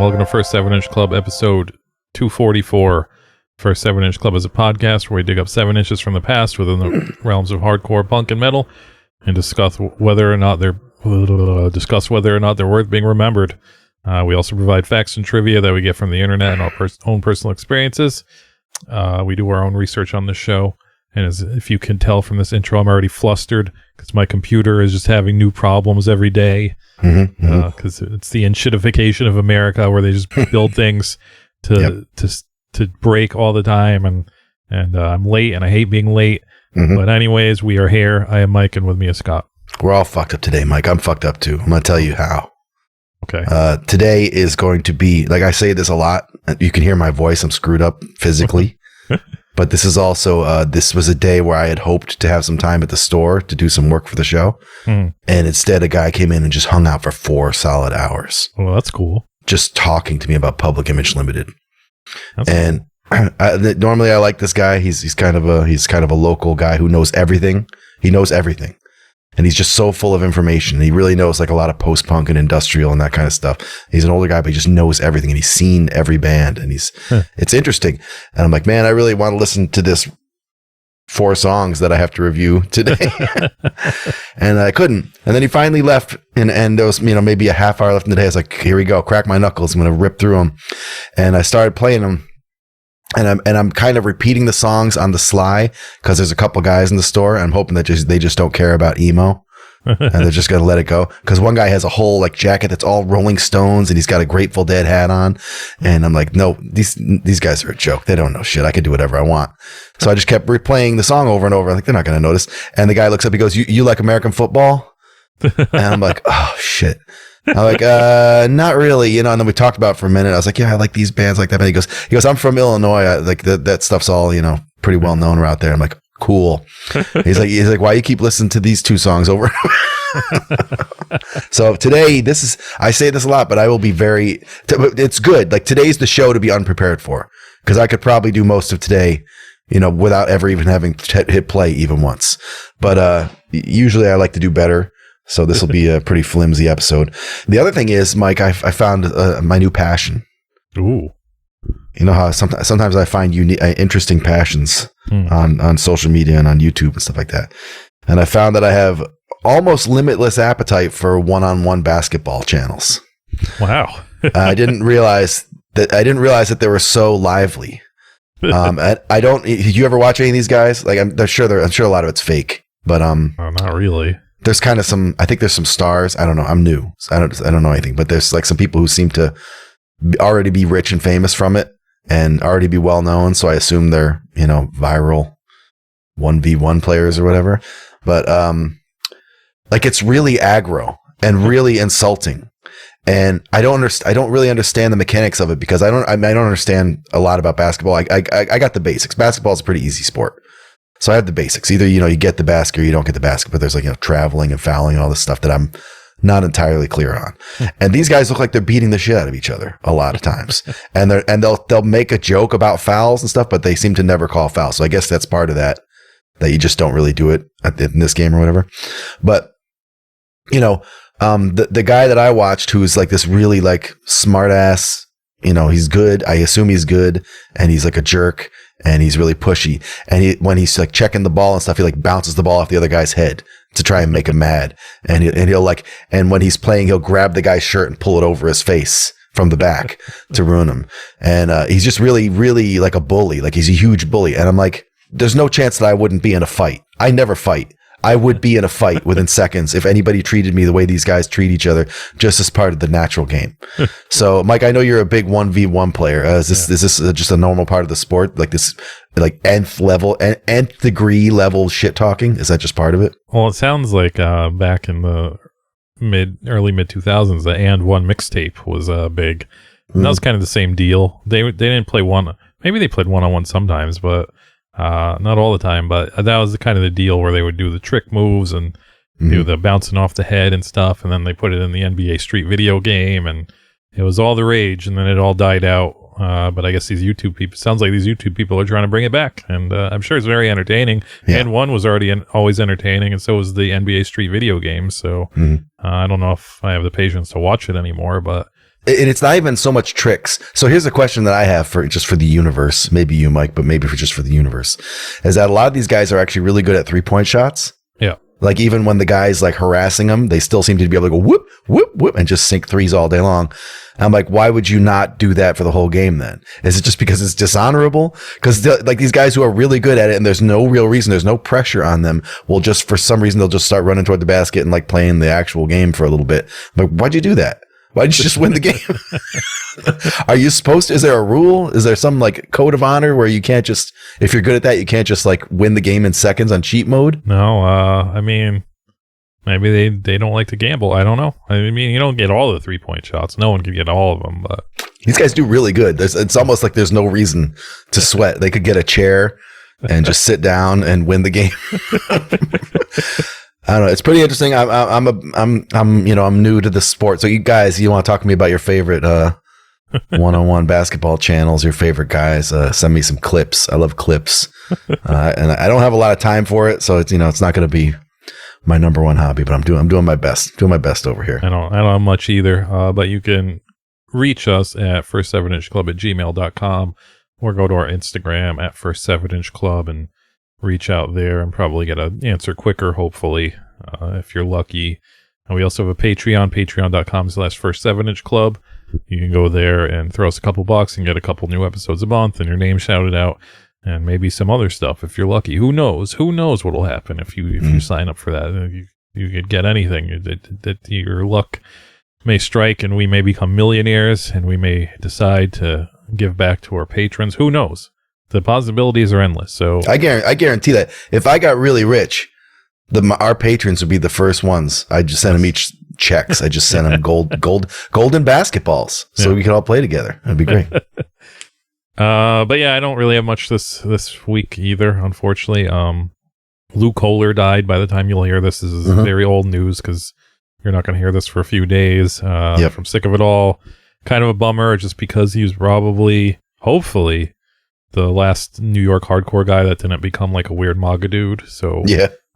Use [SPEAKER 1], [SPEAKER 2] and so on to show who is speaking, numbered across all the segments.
[SPEAKER 1] welcome to First 7-Inch Club, episode 244. First 7-Inch Club is a podcast where we dig up 7 inches from the past within the realms of hardcore punk and metal and discuss whether or not they're worth being remembered. We also provide facts and trivia that we get from the internet and our own personal experiences. We do our own research on this show. And if you can tell from this intro, I'm already flustered because my computer is just having new problems every day. Because it's the inshitification of America, where they just build things to break all the time. And I'm late, and I hate being late. But anyways, we are here. I am Mike, and with me is Scott.
[SPEAKER 2] We're all fucked up today, Mike. I'm fucked up too. I'm going to tell you how.
[SPEAKER 1] Okay.
[SPEAKER 2] Today is going to be, like I say this a lot. You can hear my voice. I'm screwed up physically. But this is also, this was a day where I had hoped to have some time at the store to do some work for the show. And instead, a guy came in and just hung out for 4 solid hours.
[SPEAKER 1] Well, that's cool.
[SPEAKER 2] Just talking to me about Public Image Limited.
[SPEAKER 1] That's
[SPEAKER 2] and normally I like this guy. He's kind of a local guy who knows everything. He knows everything. And he's just so full of information. He really knows like a lot of post-punk and industrial and that kind of stuff. He's an older guy, but he just knows everything. And he's seen every band. And it's interesting. And I'm like, man, I really want to listen to this 4 songs that I have to review today. And I couldn't. And then he finally left. And there was, maybe a half hour left in the day. I was like, here we go. Crack my knuckles. I'm going to rip through them. And I started playing them. And I'm kind of repeating the songs on the sly because there's a couple guys in the store. And I'm hoping that they just don't care about emo and they're just going to let it go. Because one guy has a whole like jacket that's all Rolling Stones and he's got a Grateful Dead hat on. And I'm like, no, these guys are a joke. They don't know shit. I can do whatever I want. So I just kept replaying the song over and over. I'm like, they're not going to notice. And the guy looks up, he goes, you like American football? And I'm like, oh shit. I'm like, not really, and then we talked about it for a minute. I was like, yeah, I like these bands like that. And he goes, I'm from Illinois. Like that stuff's all, pretty well known out there. I'm like, cool. He's like, why you keep listening to these 2 songs over? So today, I say this a lot, but I will be it's good. Like today's the show to be unprepared for, because I could probably do most of today, without ever even having hit play even once. But usually I like to do better. So this will be a pretty flimsy episode. The other thing is, Mike, I found my new passion.
[SPEAKER 1] Ooh.
[SPEAKER 2] You know how sometimes I find interesting passions on social media and on YouTube and stuff like that. And I found that I have almost limitless appetite for one-on-one basketball channels.
[SPEAKER 1] Wow.
[SPEAKER 2] I didn't realize that they were so lively. Did you ever watch any of these guys? Like I'm sure a lot of it's fake, but
[SPEAKER 1] not really.
[SPEAKER 2] There's kind of I think there's some stars. I don't know. I'm new. So I don't know anything, but there's like some people who seem to already be rich and famous from it and already be well known. So I assume they're, viral 1v1 players or whatever. But, like it's really aggro and really insulting. And I don't really understand the mechanics of it because I don't understand a lot about basketball. I got the basics. Basketball is a pretty easy sport. So I have the basics. Either, you get the basket or you don't get the basket, but there's like, traveling and fouling and all this stuff that I'm not entirely clear on. And these guys look like they're beating the shit out of each other a lot of times. And they'll make a joke about fouls and stuff, but they seem to never call fouls. So I guess that's part of that you just don't really do it in this game or whatever. But, the guy that I watched who's like this really like smart ass, he's good. I assume he's good. And he's like a jerk. And he's really pushy. And when he's like checking the ball and stuff, he like bounces the ball off the other guy's head to try and make him mad. And and when he's playing, he'll grab the guy's shirt and pull it over his face from the back to ruin him. And he's just really, really like a bully. Like he's a huge bully. And I'm like, there's no chance that I wouldn't be in a fight. I never fight. I would be in a fight within seconds if anybody treated me the way these guys treat each other, just as part of the natural game. So, Mike, I know you're a big 1v1 player. Is this just a normal part of the sport? Like this, like nth degree level shit talking? Is that just part of it?
[SPEAKER 1] Well, it sounds like back in the early mid 2000s, the And One mixtape was big. And that was kind of the same deal. They didn't play one. Maybe they played one-on-one sometimes, but not all the time. But that was the deal where they would do the trick moves and do the bouncing off the head and stuff. And then they put it in the NBA Street video game, and it was all the rage. And then it all died out. But I guess these YouTube people, sounds like these YouTube people are trying to bring it back, and I'm sure it's very entertaining. Yeah. And one was already always entertaining, and so was the NBA Street video game. So I don't know if I have the patience to watch it anymore, but
[SPEAKER 2] And it's not even so much tricks. So here's a question that I have for the universe. Maybe you, Mike, but maybe just for the universe, is that a lot of these guys are actually really good at 3-point shots.
[SPEAKER 1] Yeah.
[SPEAKER 2] Like even when the guy's like harassing them, they still seem to be able to go whoop, whoop, whoop, and just sink threes all day long. And I'm like, why would you not do that for the whole game then? Is it just because it's dishonorable? Because like these guys who are really good at it and there's no real reason, there's no pressure on them, will just for some reason they'll just start running toward the basket and like playing the actual game for a little bit. I'm like, why'd you do that? Why didn't you just win the game? Are you supposed to? Is there a rule? Is there some like code of honor where you can't just, if you're good at that, you can't just like win the game in seconds on cheat mode?
[SPEAKER 1] No, I mean, maybe they don't like to gamble. I don't know. I mean, you don't get all the 3-point shots. No one can get all of them, but
[SPEAKER 2] these guys do really good. It's almost like there's no reason to sweat. They could get a chair and just sit down and win the game. I don't know. It's pretty interesting. I'm new to the sport. So you guys, you want to talk to me about your favorite one-on-one basketball channels, your favorite guys? Send me some clips. I love clips, and I don't have a lot of time for it, so it's not going to be my number one hobby. But I'm doing my best. Doing my best over here.
[SPEAKER 1] I don't have much either. But you can reach us at first7inchclub@gmail.com or go to our Instagram at first7inchclub and reach out there and probably get an answer quicker, hopefully, if you're lucky. And we also have a Patreon, patreon.com/first7inchclub. You can go there and throw us a couple bucks and get a couple new episodes a month and your name shouted out and maybe some other stuff if you're lucky. Who knows what will happen if you sign up for that. You could get anything. That your luck may strike and we may become millionaires and we may decide to give back to our patrons. Who knows? The possibilities are endless. So
[SPEAKER 2] I guarantee that if I got really rich, our patrons would be the first ones. I just send them each checks. I just send them golden basketballs so we can all play together. That'd be great.
[SPEAKER 1] But yeah, I don't really have much this week either, unfortunately. Luke Kohler died. By the time you'll hear this is very old news because you're not going to hear this for a few days. From Sick of It All. Kind of a bummer just because he was probably, hopefully, the last New York hardcore guy that didn't become like a weird MAGA dude. So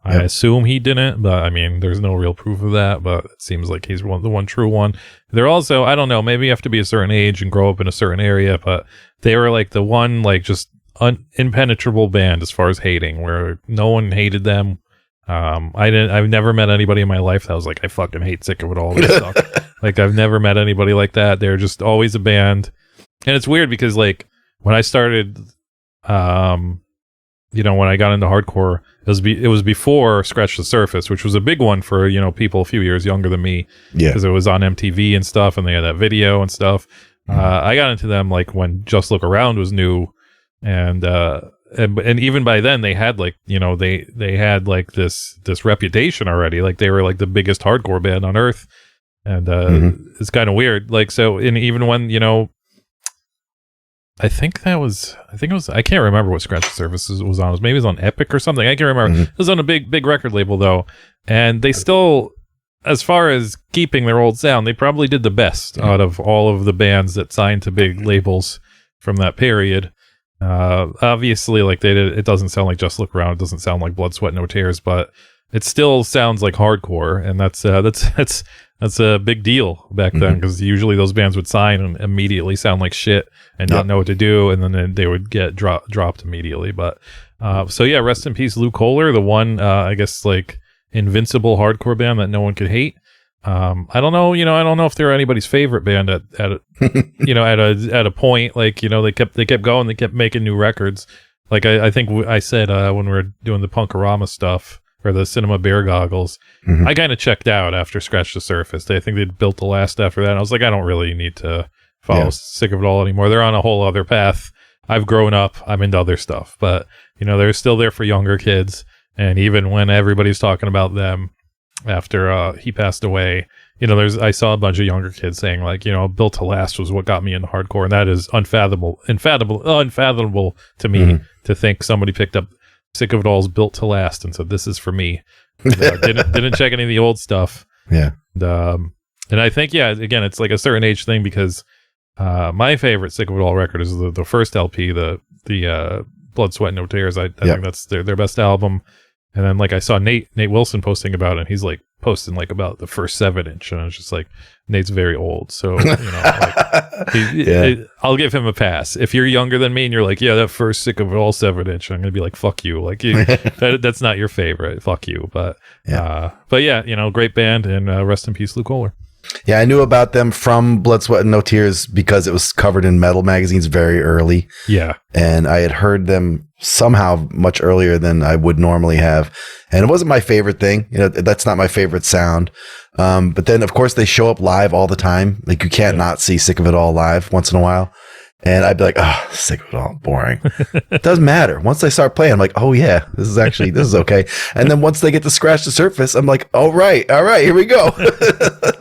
[SPEAKER 1] I assume he didn't, but I mean, there's no real proof of that, but it seems like he's the one true one. They're also, I don't know, maybe you have to be a certain age and grow up in a certain area, but they were like the one, like just impenetrable band as far as hating, where no one hated them. I've never met anybody in my life that was like, I fucking hate Sick of It All. They suck. Like, I've never met anybody like that. They're just always a band. And it's weird because like, when I started, when I got into hardcore, it was before Scratch the Surface, which was a big one for, people a few years younger than me. Yeah. Because it was on MTV and stuff, and they had that video and stuff. I got into them like when Just Look Around was new, and even by then they had like, they had like this reputation already. Like they were like the biggest hardcore band on earth. And it's kind of weird. Like, so, and even when, I think it was, I can't remember what Scratch the Surface was on. Maybe it was on Epic or something. I can't remember. It was on a big record label though. And they still, as far as keeping their old sound, they probably did the best out of all of the bands that signed to big labels from that period. Obviously, like it doesn't sound like Just Look Around. It doesn't sound like Blood, Sweat, No Tears, but it still sounds like hardcore. And that's a big deal back then, because usually those bands would sign and immediately sound like shit and not know what to do, and then they would get dropped immediately. But so yeah, rest in peace, Luke Kohler, the one I guess like invincible hardcore band that no one could hate. I don't know, I don't know if they're anybody's favorite band at a point. Like, they kept going, they kept making new records. Like I think I said when we were doing the Punkorama stuff, or the Cinema Bear Goggles, I kind of checked out after Scratch the Surface. I think they'd built the last after that. And I was like, I don't really need to follow Sick of It All anymore. They're on a whole other path. I've grown up. I'm into other stuff. But, they're still there for younger kids. And even when everybody's talking about them after he passed away, I saw a bunch of younger kids saying like, Built to Last was what got me into hardcore. And that is unfathomable to me to think somebody picked up Sick of It All's Built to Last and said, this is for me. Didn't check any of the old stuff. And I think, again, it's like a certain age thing, because my favorite Sick of It All record is the first LP, the Blood, Sweat, No Tears. I think that's their best album. And then like I saw Nate Wilson posting about it, and he's like posting like about the first 7-inch, and I was just like, Nate's very old, so like, I'll give him a pass. If you're younger than me and you're like, yeah, that first Sick of It All 7-inch, I'm gonna be like, fuck you, like that's not your favorite, fuck you. But yeah, great band, and rest in peace, Lou Kohler.
[SPEAKER 2] Yeah, I knew about them from Blood, Sweat, and No Tears because it was covered in metal magazines very early.
[SPEAKER 1] Yeah.
[SPEAKER 2] And I had heard them somehow much earlier than I would normally have. And it wasn't my favorite thing. That's not my favorite sound. But then, of course, they show up live all the time. Like, you can't not see Sick of It All live once in a while. And I'd be like, oh, Sick of It All, boring. It doesn't matter. Once they start playing, I'm like, oh yeah, this is okay. And then once they get to scratch the surface, I'm like, all right, here we go.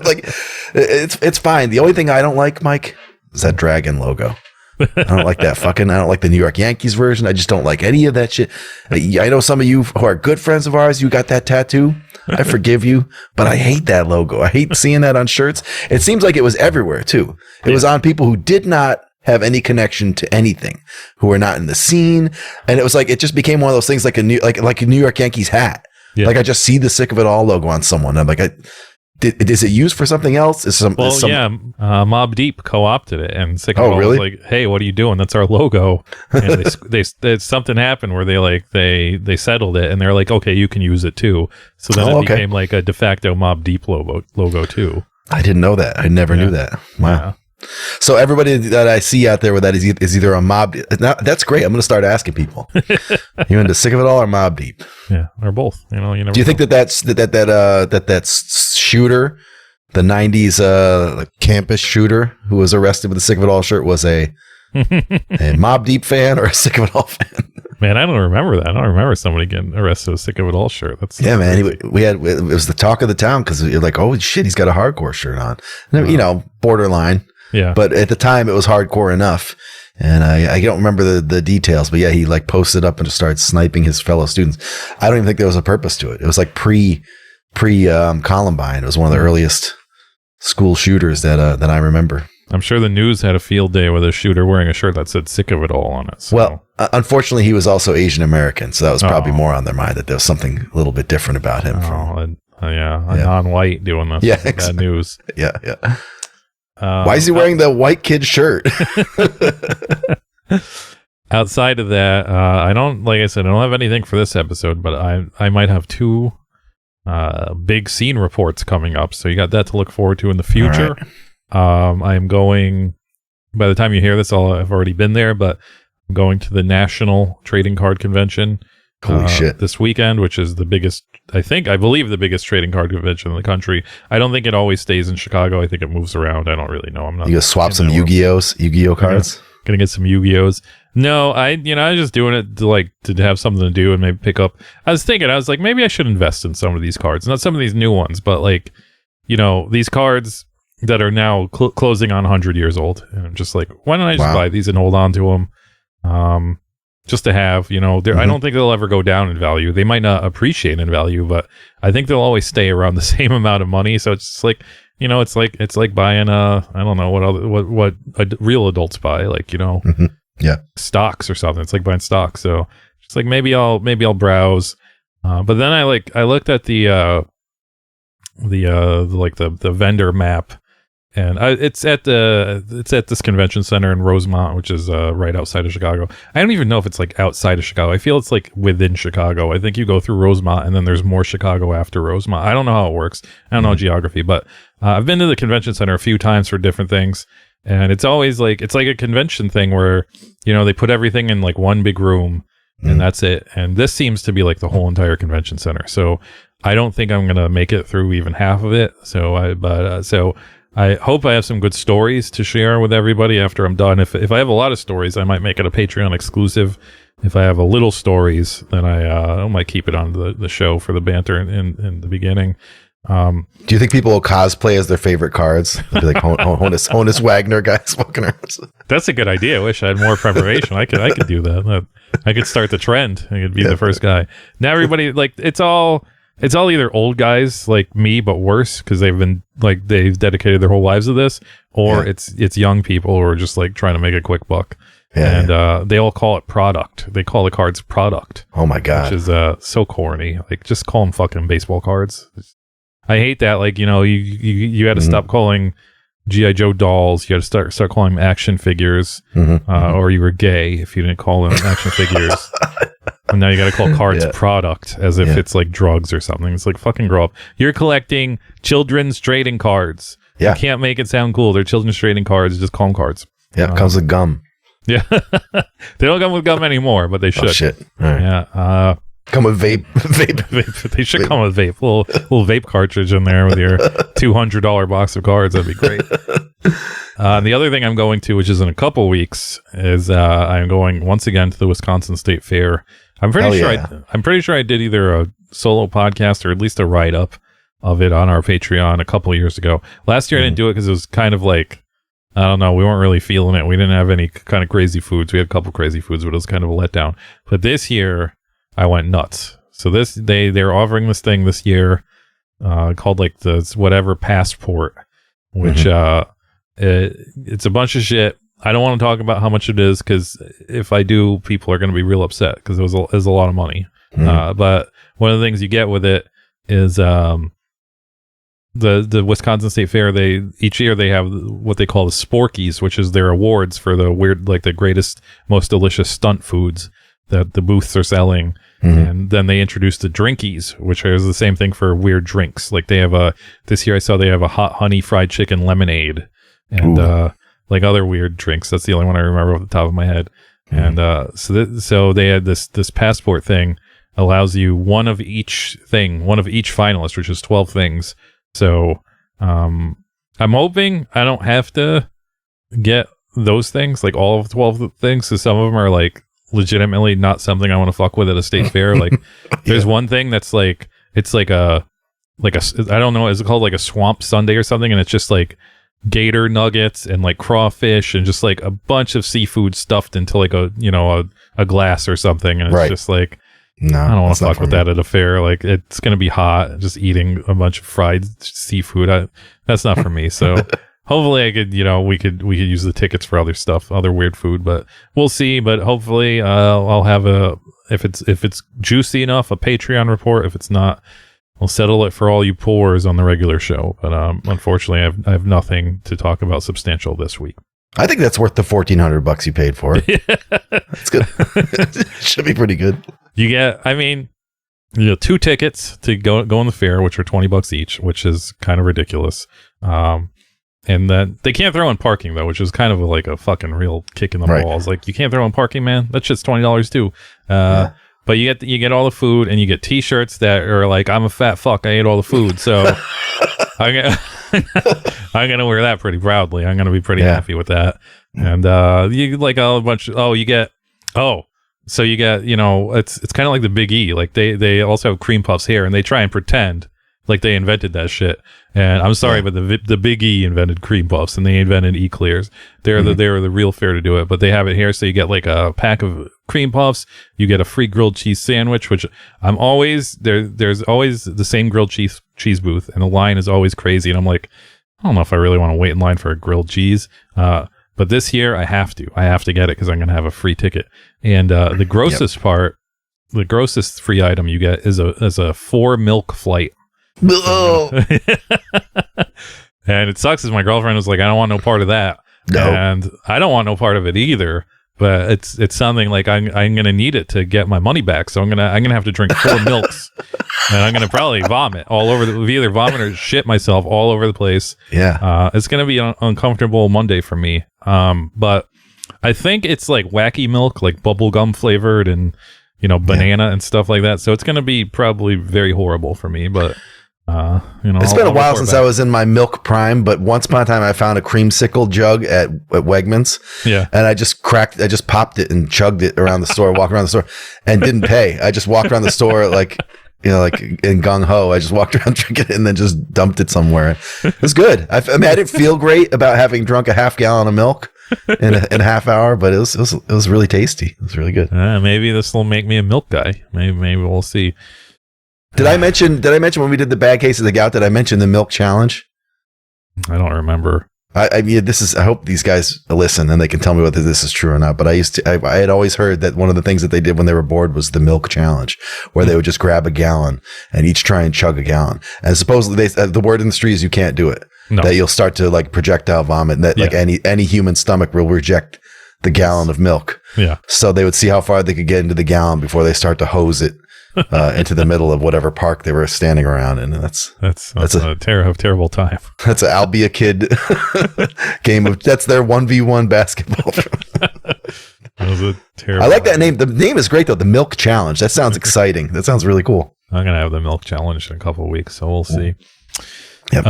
[SPEAKER 2] Like, it's fine. The only thing I don't like, Mike, is that dragon logo. I don't like that I don't like the New York Yankees version. I just don't like any of that shit. I know some of you who are good friends of ours, you got that tattoo. I forgive you, but I hate that logo. I hate seeing that on shirts. It seems like it was everywhere too. It was on people who did not have any connection to anything, who are not in the scene. And it was like, it just became one of those things like a New York Yankees hat. Yeah. Like I just see the Sick of It All logo on someone. I'm like, is it used for something else?
[SPEAKER 1] Mobb Deep co-opted it, and Sick of It All
[SPEAKER 2] really?
[SPEAKER 1] was like, hey, what are you doing? That's our logo. And they something happened where they settled it, and they're like, okay, you can use it too. So then it became like a de facto Mobb Deep logo too.
[SPEAKER 2] I didn't know that. I never knew that. Wow. Yeah. So everybody that I see out there with that is either a Mobb Deep. Now, that's great. I'm going to start asking people. You into Sick of It All or Mobb Deep?
[SPEAKER 1] Yeah, or both. You never
[SPEAKER 2] Do you think that shooter, the 90s campus shooter who was arrested with the Sick of It All shirt was a Mobb Deep fan or a Sick of It All fan?
[SPEAKER 1] Man, I don't remember that. I don't remember somebody getting arrested with a Sick of It All shirt.
[SPEAKER 2] Man. It was the talk of the town because you're like, oh shit, he's got a hardcore shirt on. And, borderline. Yeah. But at the time it was hardcore enough. And I don't remember the details, but yeah, he like posted up and just started sniping his fellow students. I don't even think there was a purpose to it. It was like pre Columbine. It was one of the earliest school shooters that I remember.
[SPEAKER 1] I'm sure the news had a field day with a shooter wearing a shirt that said Sick of It All on it. So.
[SPEAKER 2] Well, unfortunately, he was also Asian American, so that was probably more on their mind that there was something a little bit different about him.
[SPEAKER 1] A non-white doing this.
[SPEAKER 2] Yeah, exactly.
[SPEAKER 1] Bad news.
[SPEAKER 2] Yeah. Why is he wearing the white kid shirt?
[SPEAKER 1] Outside of that, I don't have anything for this episode, but I might have two big scene reports coming up, so you got that to look forward to in the future. Right. I am going, by the time you hear this, I've already been there, but I'm going to the National Trading Card Convention.
[SPEAKER 2] Holy shit.
[SPEAKER 1] This weekend, which is the biggest, I believe the biggest trading card convention in the country. I don't think it always stays in Chicago. I think it moves around. I don't really know. I'm not.
[SPEAKER 2] You gonna swap some Yu-Gi-Oh cards?
[SPEAKER 1] Gonna get some Yu-Gi-Ohs. No, I was just doing it to have something to do and maybe pick up. I was like, maybe I should invest in some of these cards, not some of these new ones, but like, these cards that are now closing on 100 years old. And I'm just like, why don't I just buy these and hold on to them? Just to have, I don't think they'll ever go down in value. They might not appreciate in value, but I think they'll always stay around the same amount of money. So it's just like, it's like buying I don't know what real adults buy, like, stocks or something. It's like buying stocks. So it's like, maybe I'll browse. But then I looked at the vendor map. And it's at this convention center in Rosemont, which is right outside of Chicago. I don't even know if it's like outside of Chicago. I feel it's like within Chicago. I think you go through Rosemont and then there's more Chicago after Rosemont. I don't know how it works. I don't know geography, but I've been to the convention center a few times for different things. And it's always like, it's like a convention thing where, they put everything in like one big room and that's it. And this seems to be like the whole entire convention center. So I don't think I'm going to make it through even half of it. So I hope I have some good stories to share with everybody after I'm done. If I have a lot of stories, I might make it a Patreon exclusive. If I have a little stories, then I might keep it on the show for the banter in the beginning.
[SPEAKER 2] Do you think people will cosplay as their favorite cards? They'll be like Honus Wagner guys walking around.
[SPEAKER 1] That's a good idea. I wish I had more preparation. I could do that. I could start the trend. I could be the first guy. Now everybody, like, it's all either old guys like me, but worse because they've dedicated their whole lives to this, or it's young people who are just like trying to make a quick buck. and they all call it product. They call the cards product.
[SPEAKER 2] Oh my god,
[SPEAKER 1] which is so corny. Like, just call them fucking baseball cards. I hate that. Like, you got to stop calling G.I. Joe dolls. You got to start calling them action figures, or you were gay if you didn't call them action figures. And now you got to call cards product as if it's like drugs or something. It's like, fucking grow up. You're collecting children's trading cards.
[SPEAKER 2] Yeah.
[SPEAKER 1] You can't make it sound cool. They're children's trading cards. Just call them cards.
[SPEAKER 2] Yeah, it comes with gum.
[SPEAKER 1] Yeah. They don't come with gum anymore, but they should.
[SPEAKER 2] Oh, shit. All right.
[SPEAKER 1] Yeah.
[SPEAKER 2] Come with vape.
[SPEAKER 1] They should come with vape. Little vape cartridge in there with your $200 box of cards. That'd be great. The other thing I'm going to, which is in a couple weeks, is I'm going once again to the Wisconsin State Fair. I'm pretty sure I did either a solo podcast or at least a write up of it on our Patreon a couple of years ago. Last year I didn't do it because it was kind of like, I don't know, we weren't really feeling it. We didn't have any kind of crazy foods. We had a couple crazy foods, but it was kind of a letdown. But this year I went nuts. So they're offering this thing this year called like the whatever passport, which it's a bunch of shit. I don't want to talk about how much it is because if I do, people are going to be real upset because it was a lot of money. But one of the things you get with it is the Wisconsin State Fair. Each year they have what they call the Sporkies, which is their awards for the weird, like the greatest, most delicious stunt foods that the booths are selling. And then they introduced the Drinkies, which is the same thing for weird drinks. Like they have this year I saw they have a hot honey fried chicken lemonade and like other weird drinks. That's the only one I remember off the top of my head. And so they had this passport thing allows you one of each finalist, which is 12 things. So I'm hoping I don't have to get those things, like all of 12 things. So some of them are like legitimately not something I want to fuck with at a state fair. Like there's one thing that's like, it's like a I don't know, is it called like a swamp sundae or something? And it's just like gator nuggets and like crawfish and just like a bunch of seafood stuffed into like a glass or something. And it's just like, no, I don't want to fuck with that at a fair. Like it's going to be hot, just eating a bunch of fried seafood. That's not for me. So hopefully I could, we could use the tickets for other stuff, other weird food, but we'll see. But hopefully I'll have if it's juicy enough, a Patreon report. If it's not, we'll settle it for all you poors on the regular show. But unfortunately I have nothing to talk about substantial this week.
[SPEAKER 2] I think that's worth the $1,400 you paid for it. That's good. Should be pretty good.
[SPEAKER 1] You get, 2 tickets to go on the fair, which are $20 each, which is kind of ridiculous. And then they can't throw in parking though, which is kind of like a fucking real kick in the balls. Like you can't throw in parking, man. That shit's $20 too. But you get all the food and you get T-shirts that are like, I'm a fat fuck, I ate all the food. So I'm gonna wear that pretty proudly. I'm gonna be pretty happy with that. And you like a bunch. So you get it's kind of like the Big E. Like they also have cream puffs here, and they try and pretend like they invented that shit. And I'm sorry, but the Big E invented cream puffs, and they invented E-Clears. They're the real fair to do it. But they have it here, so you get like a pack of cream puffs. You get a free grilled cheese sandwich, which I'm always there's always the same grilled cheese booth, and the line is always crazy. And I'm like, I don't know if I really want to wait in line for a grilled cheese. But this year I have to get it because I'm going to have a free ticket. And the grossest part, the grossest free item you get is a 4 milk flight.
[SPEAKER 2] Oh.
[SPEAKER 1] And it sucks because my girlfriend was like, I don't want no part of that. No. And I don't want no part of it either. But it's something like I'm gonna need it to get my money back. So I'm gonna have to drink 4 milks, and I'm gonna probably vomit all over either vomit or shit myself all over the place.
[SPEAKER 2] Yeah.
[SPEAKER 1] It's gonna be an uncomfortable Monday for me. But I think it's like wacky milk, like bubblegum flavored and banana and stuff like that. So it's gonna be probably very horrible for me. But
[SPEAKER 2] it's been a while since I was in my milk prime, but once upon a time I found a creamsicle jug at Wegmans.
[SPEAKER 1] Yeah.
[SPEAKER 2] And I just popped it and chugged it around the store, walked around the store and didn't pay. I just walked around the store like in gung ho. I just walked around drinking it and then just dumped it somewhere. It was good. I didn't feel great about having drunk a half gallon of milk in a half hour, but it was really tasty. It was really good.
[SPEAKER 1] Maybe this will make me a milk guy. Maybe we'll see.
[SPEAKER 2] Did I mention when we did the bad case of the gout, did I mention the milk challenge?
[SPEAKER 1] I don't remember.
[SPEAKER 2] I mean, I hope these guys listen and they can tell me whether this is true or not. But I had always heard that one of the things that they did when they were bored was the milk challenge, where they would just grab a gallon and each try and chug a gallon. And supposedly the word in the street is you can't do it.
[SPEAKER 1] No.
[SPEAKER 2] That you'll start to like projectile vomit, and that like any human stomach will reject the gallon of milk.
[SPEAKER 1] Yeah.
[SPEAKER 2] So they would see how far they could get into the gallon before they start to hose it into the middle of whatever park they were standing around in. And that's
[SPEAKER 1] a terrible time.
[SPEAKER 2] That's an I'll be a kid game of, that's their 1v1 basketball.
[SPEAKER 1] That was a terrible.
[SPEAKER 2] I like that name. The name is great though. The Milk Challenge. That sounds exciting. That sounds really cool.
[SPEAKER 1] I'm going to have the milk challenge in a couple of weeks, so we'll see.
[SPEAKER 2] Yep.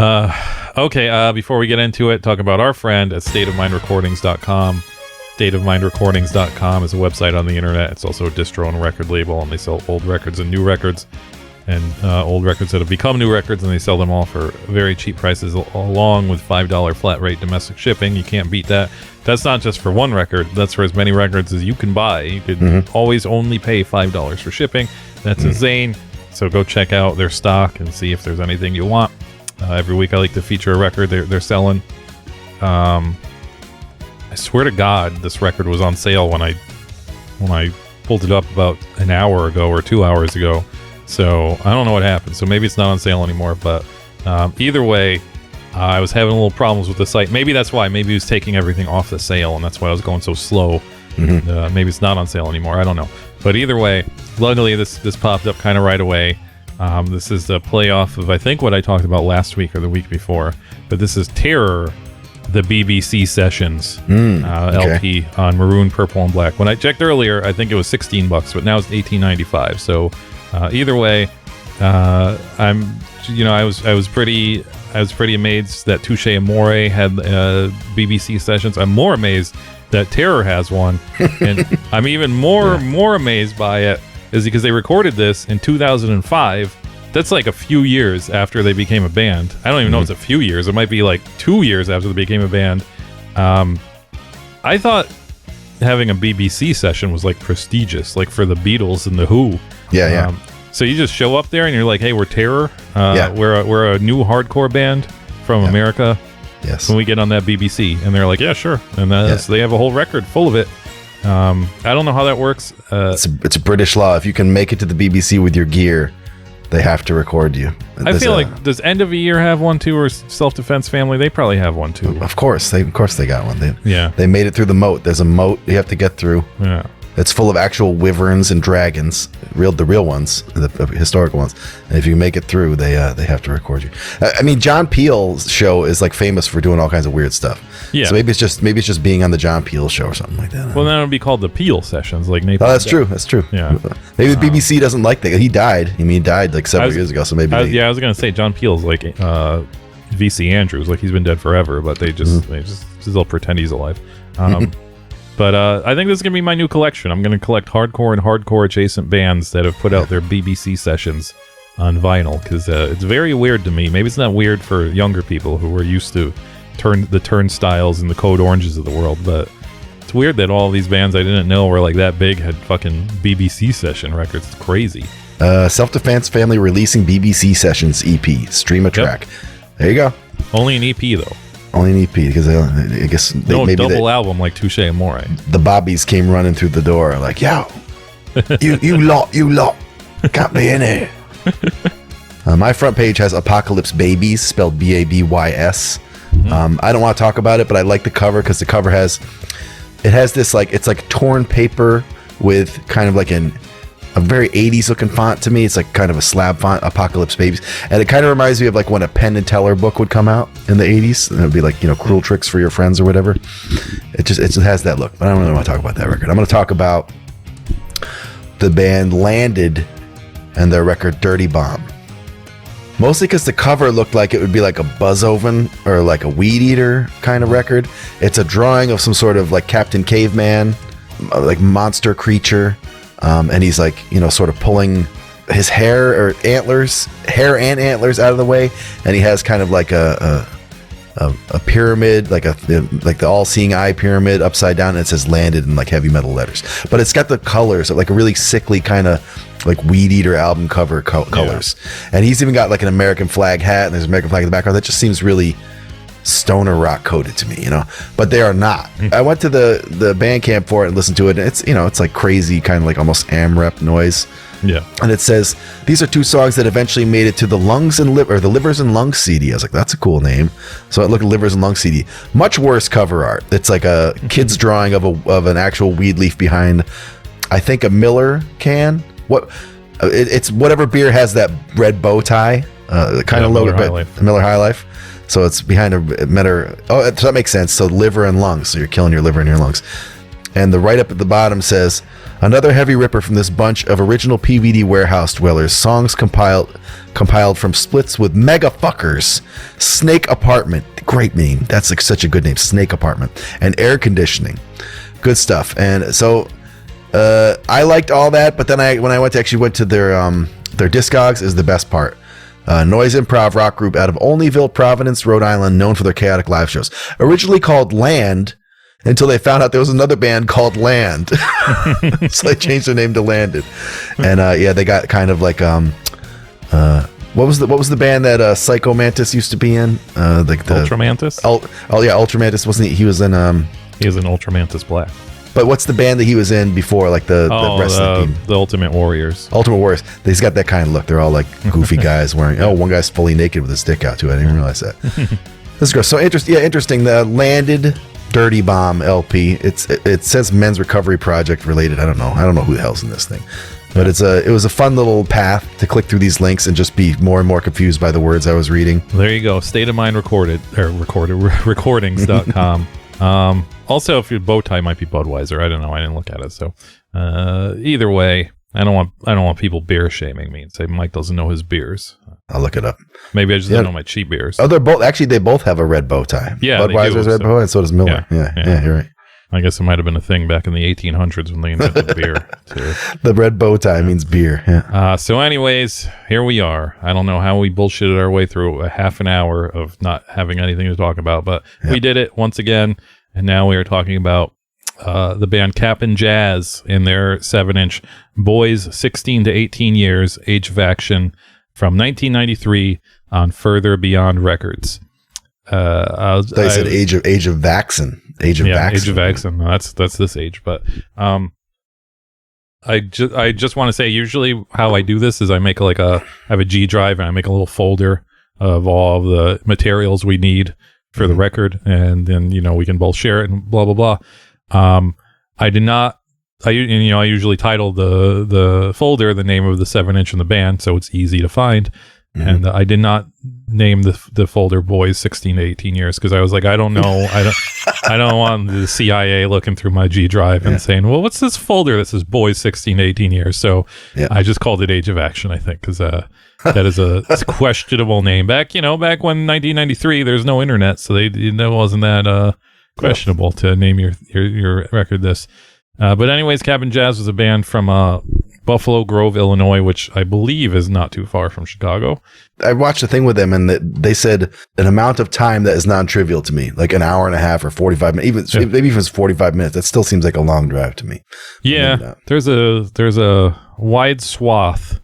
[SPEAKER 1] Okay. Before we get into it, talk about our friend at stateofmindrecordings.com. Stateofmindrecordings.com is a website on the internet. It's also a distro and record label, and they sell old records and new records, and old records that have become new records, and they sell them all for very cheap prices, along with $5 flat rate domestic shipping. You can't beat that. That's not just for one record. That's for as many records as you can buy. You could always only pay $5 for shipping. That's insane. So go check out their stock and see if there's anything you want. Every week I like to feature a record they're selling. I swear to God, this record was on sale when I pulled it up about an hour ago or 2 hours ago. So I don't know what happened. So maybe it's not on sale anymore. But either way, I was having a little problems with the site. Maybe that's why. Maybe it was taking everything off the sale, and that's why I was going so slow. Maybe it's not on sale anymore. I don't know. But either way, luckily this popped up kind of right away. This is the playoff of, I think, what I talked about last week or the week before. But this is Terror, the BBC Sessions LP on maroon, purple, and black. When I checked earlier, I think it was $16, but now it's $18.95. So either way, I was pretty amazed that Touche Amore had BBC Sessions. I'm more amazed that Terror has one, and I'm even more amazed by it is because they recorded this in 2005. That's like a few years after they became a band. I don't even know if it's a few years. It might be like 2 years after they became a band. I thought having a BBC session was like prestigious, like for the Beatles and the Who.
[SPEAKER 2] Yeah.
[SPEAKER 1] So you just show up there and you're like, "Hey, we're Terror. We're a new hardcore band from America.
[SPEAKER 2] Yes.
[SPEAKER 1] Can we get on that BBC?" And they're like, "Yeah, sure." And so they have a whole record full of it. I don't know how that works.
[SPEAKER 2] It's a British law. If you can make it to the BBC with your gear, they have to record you.
[SPEAKER 1] I feel like, does End of a Year have one too, or Self Defense Family? They probably have one too.
[SPEAKER 2] Of course they got one. They made it through the moat. There's a moat you have to get through.
[SPEAKER 1] Yeah.
[SPEAKER 2] It's full of actual wyverns and dragons, the real ones, the historical ones. And if you make it through, they have to record you. I mean, John Peel's show is like famous for doing all kinds of weird stuff.
[SPEAKER 1] Yeah.
[SPEAKER 2] So maybe it's just being on the John Peel show or something like that.
[SPEAKER 1] Well, then it would be called the Peel Sessions, like Nathan.
[SPEAKER 2] Oh, that's true. That's true.
[SPEAKER 1] Yeah.
[SPEAKER 2] Maybe the BBC doesn't like that. He died. I mean, he died like several years ago. So maybe.
[SPEAKER 1] I was gonna say John Peel's like VC Andrews, like he's been dead forever, but they just they'll pretend he's alive. But I think this is going to be my new collection. I'm going to collect hardcore and hardcore adjacent bands that have put out their BBC sessions on vinyl, because it's very weird to me. Maybe it's not weird for younger people who are used to the Turnstiles and the Code Oranges of the world, but it's weird that all these bands I didn't know were like that big had fucking BBC session records. It's crazy.
[SPEAKER 2] Self Defense Family releasing BBC Sessions EP. Stream a track. There you go.
[SPEAKER 1] Only an EP, though.
[SPEAKER 2] Only an EP, because I guess
[SPEAKER 1] maybe double album like Touche Amore.
[SPEAKER 2] The Bobbies came running through the door like, "Yo, you lot, can't be in here." My front page has Apocalypse Babies, spelled BABYS. I don't want to talk about it, but I like the cover because the cover has this it's like torn paper with kind of like a very 80s looking font to me. It's like kind of a slab font, Apocalypse Babies. And it kind of reminds me of like when a Penn and Teller book would come out in the 80s. And it would be like, Cruel Tricks for Your Friends or whatever. It just has that look. But I don't really want to talk about that record. I'm going to talk about the band Landed and their record Dirty Bomb. Mostly because the cover looked like it would be like a buzz oven or like a weed eater kind of record. It's a drawing of some sort of like Captain Caveman, like monster creature. And he's like, sort of pulling his hair and antlers out of the way. And he has kind of like a pyramid, like the all-seeing eye pyramid upside down. And it says Landed in like heavy metal letters. But it's got the colors of like a really sickly kind of like weed eater album cover colors. And he's even got like an American flag hat, and there's an American flag in the background. That just seems really stoner rock coded to me, you know, but they are not. I went to the Bandcamp for it and listened to it, and it's, you know, it's like crazy kind of like almost AMREP noise.
[SPEAKER 1] Yeah.
[SPEAKER 2] And it says these are two songs that eventually made it to the Lungs and Liver, the Livers and Lungs CD. I was like, that's a cool name. So I looked at Livers and Lungs CD. Much worse cover art. It's like a kid's drawing of an actual weed leaf behind, I think, a Miller can. It's whatever beer has that red bow tie, kind of loaded, but Miller High Life. So it's behind a Miller. Oh, so that makes sense. So liver and lungs. So you're killing your liver and your lungs. And the write up at the bottom says, another heavy ripper from this bunch of original PVD warehouse dwellers. Songs compiled from splits with mega fuckers. Snake Apartment. Great name. That's like such a good name. Snake Apartment. And Air Conditioning. Good stuff. And so I liked all that, but then when I went to their Discogs is the best part. Noise improv rock group out of Olneyville, Providence, Rhode Island, known for their chaotic live shows. Originally called Land, until they found out there was another band called Land. So they changed their name to Landed. And they got kind of like what was the band that Psycho Mantis used to be in? Like the
[SPEAKER 1] Ultramantis?
[SPEAKER 2] Ultramantis, wasn't he? He was in
[SPEAKER 1] Ultramantis Black.
[SPEAKER 2] But what's the band that he was in before, like the wrestling team?
[SPEAKER 1] The Ultimate Warriors.
[SPEAKER 2] Ultimate Warriors. He's got that kind of look. They're all like goofy guys wearing. Oh, one guy's fully naked with his dick out too. I didn't realize that. This is gross. So interesting. The Landed Dirty Bomb LP. It says Men's Recovery Project related. I don't know who the hell's in this thing. But it was a fun little path to click through these links and just be more and more confused by the words I was reading.
[SPEAKER 1] There you go. State of Mind recordings.com. Also, if your bow tie might be Budweiser, I don't know. I didn't look at it. So either way, I don't want people beer shaming me and say Mike doesn't know his beers.
[SPEAKER 2] I'll look it up.
[SPEAKER 1] Maybe I just don't know my cheap beers.
[SPEAKER 2] Oh, they both have a red bow tie.
[SPEAKER 1] Yeah,
[SPEAKER 2] Budweiser's red bow, and so does Miller. Yeah, you're right.
[SPEAKER 1] I guess it might have been a thing back in the 1800s when they invented beer too.
[SPEAKER 2] The red bow tie means beer. Yeah.
[SPEAKER 1] So anyways, here we are. I don't know how we bullshitted our way through a half an hour of not having anything to talk about, but we did it once again. And now we are talking about the band Capn Jazz in their 7-inch Boys 16 to 18 Years, Age of Action from 1993 on Further Beyond Records.
[SPEAKER 2] I said Age of Vaxxon. Age of Vaxxon.
[SPEAKER 1] Age of Vaxxon. No, that's this age. But I just want to say, usually how I do this is I have a G drive and I make a little folder of all of the materials we need for the record, and then we can both share it and blah blah blah. I did not. I usually title the folder the name of the 7-inch in the band, so it's easy to find. And I did not name the folder Boys 16 to 18 Years because I was like, I don't know, I don't want the CIA looking through my G drive and saying, well, what's this folder that says Boys 16 to 18 Years? So I just called it Age of Action, I think, because that is a questionable name. Back when 1993, there's no internet, so it wasn't that questionable to name your record this. But anyways, Capn Jazz was a band from Buffalo Grove, Illinois, which I believe is not too far from Chicago.
[SPEAKER 2] I watched a thing with them, and they said an amount of time that is non-trivial to me, like an hour and a half or 45 minutes. Maybe if it's 45 minutes, that still seems like a long drive to me.
[SPEAKER 1] Yeah, there's a wide swath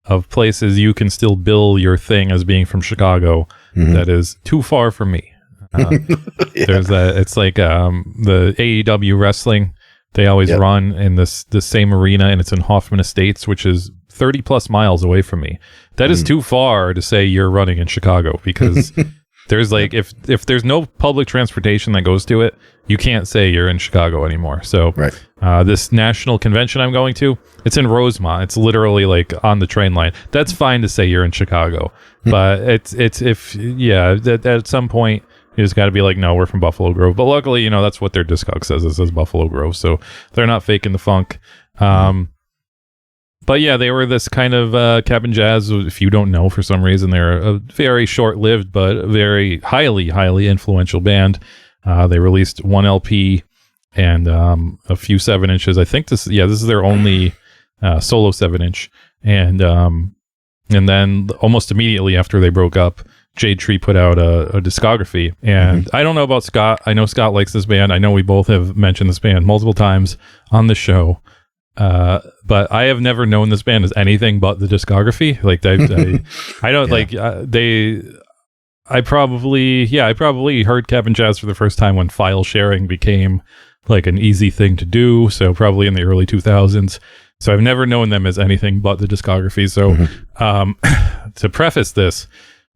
[SPEAKER 1] of places you can still bill your thing as being from Chicago that is too far for me. There's that. It's like the AEW wrestling. They always run in the same arena, and it's in Hoffman Estates, which is 30 plus miles away from me. That is too far to say you're running in Chicago, because there's like, if there's no public transportation that goes to it, you can't say you're in Chicago anymore. So this national convention I'm going to, it's in Rosemont. It's literally like on the train line. That's fine to say you're in Chicago, but at some point, you just got to be like, no, we're from Buffalo Grove. But luckily, that's what their Discog says. It says Buffalo Grove. So they're not faking the funk. But yeah, they were this kind of Capn Jazz. If you don't know, for some reason, they're a very short-lived but very highly, highly influential band. They released one LP and a few 7-inches. I think this is their only solo 7-inch. And then almost immediately after they broke up, Jade Tree put out a discography, and I don't know about Scott. I know Scott likes this band. I know we both have mentioned this band multiple times on the show, but I have never known this band as anything but the discography. Like I don't I probably heard Capn Jazz for the first time when file sharing became like an easy thing to do. So probably in the early 2000s. So I've never known them as anything but the discography. So to preface this,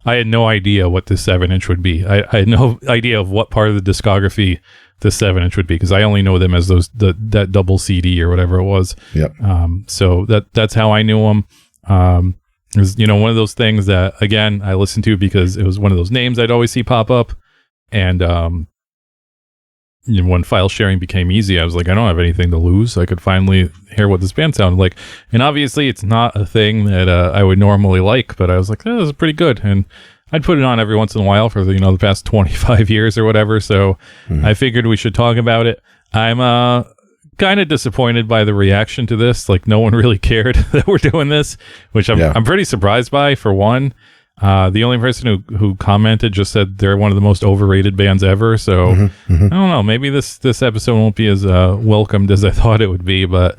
[SPEAKER 1] I had no idea what this 7-inch would be. I had no idea of what part of the discography the 7-inch would be, because I only know them as that double CD or whatever it was.
[SPEAKER 2] Yep.
[SPEAKER 1] So that's how I knew them. It was, one of those things that, again, I listened to because it was one of those names I'd always see pop up. And when file sharing became easy, I was like, I don't have anything to lose. I could finally hear what this band sounded like. And obviously, it's not a thing that I would normally like, but I was like, this is pretty good. And I'd put it on every once in a while for the past 25 years or whatever. So I figured we should talk about it. I'm kind of disappointed by the reaction to this. Like, no one really cared that we're doing this, which I'm pretty surprised by, for one. The only person who commented just said they're one of the most overrated bands ever. So I don't know. Maybe this episode won't be as welcomed as I thought it would be. But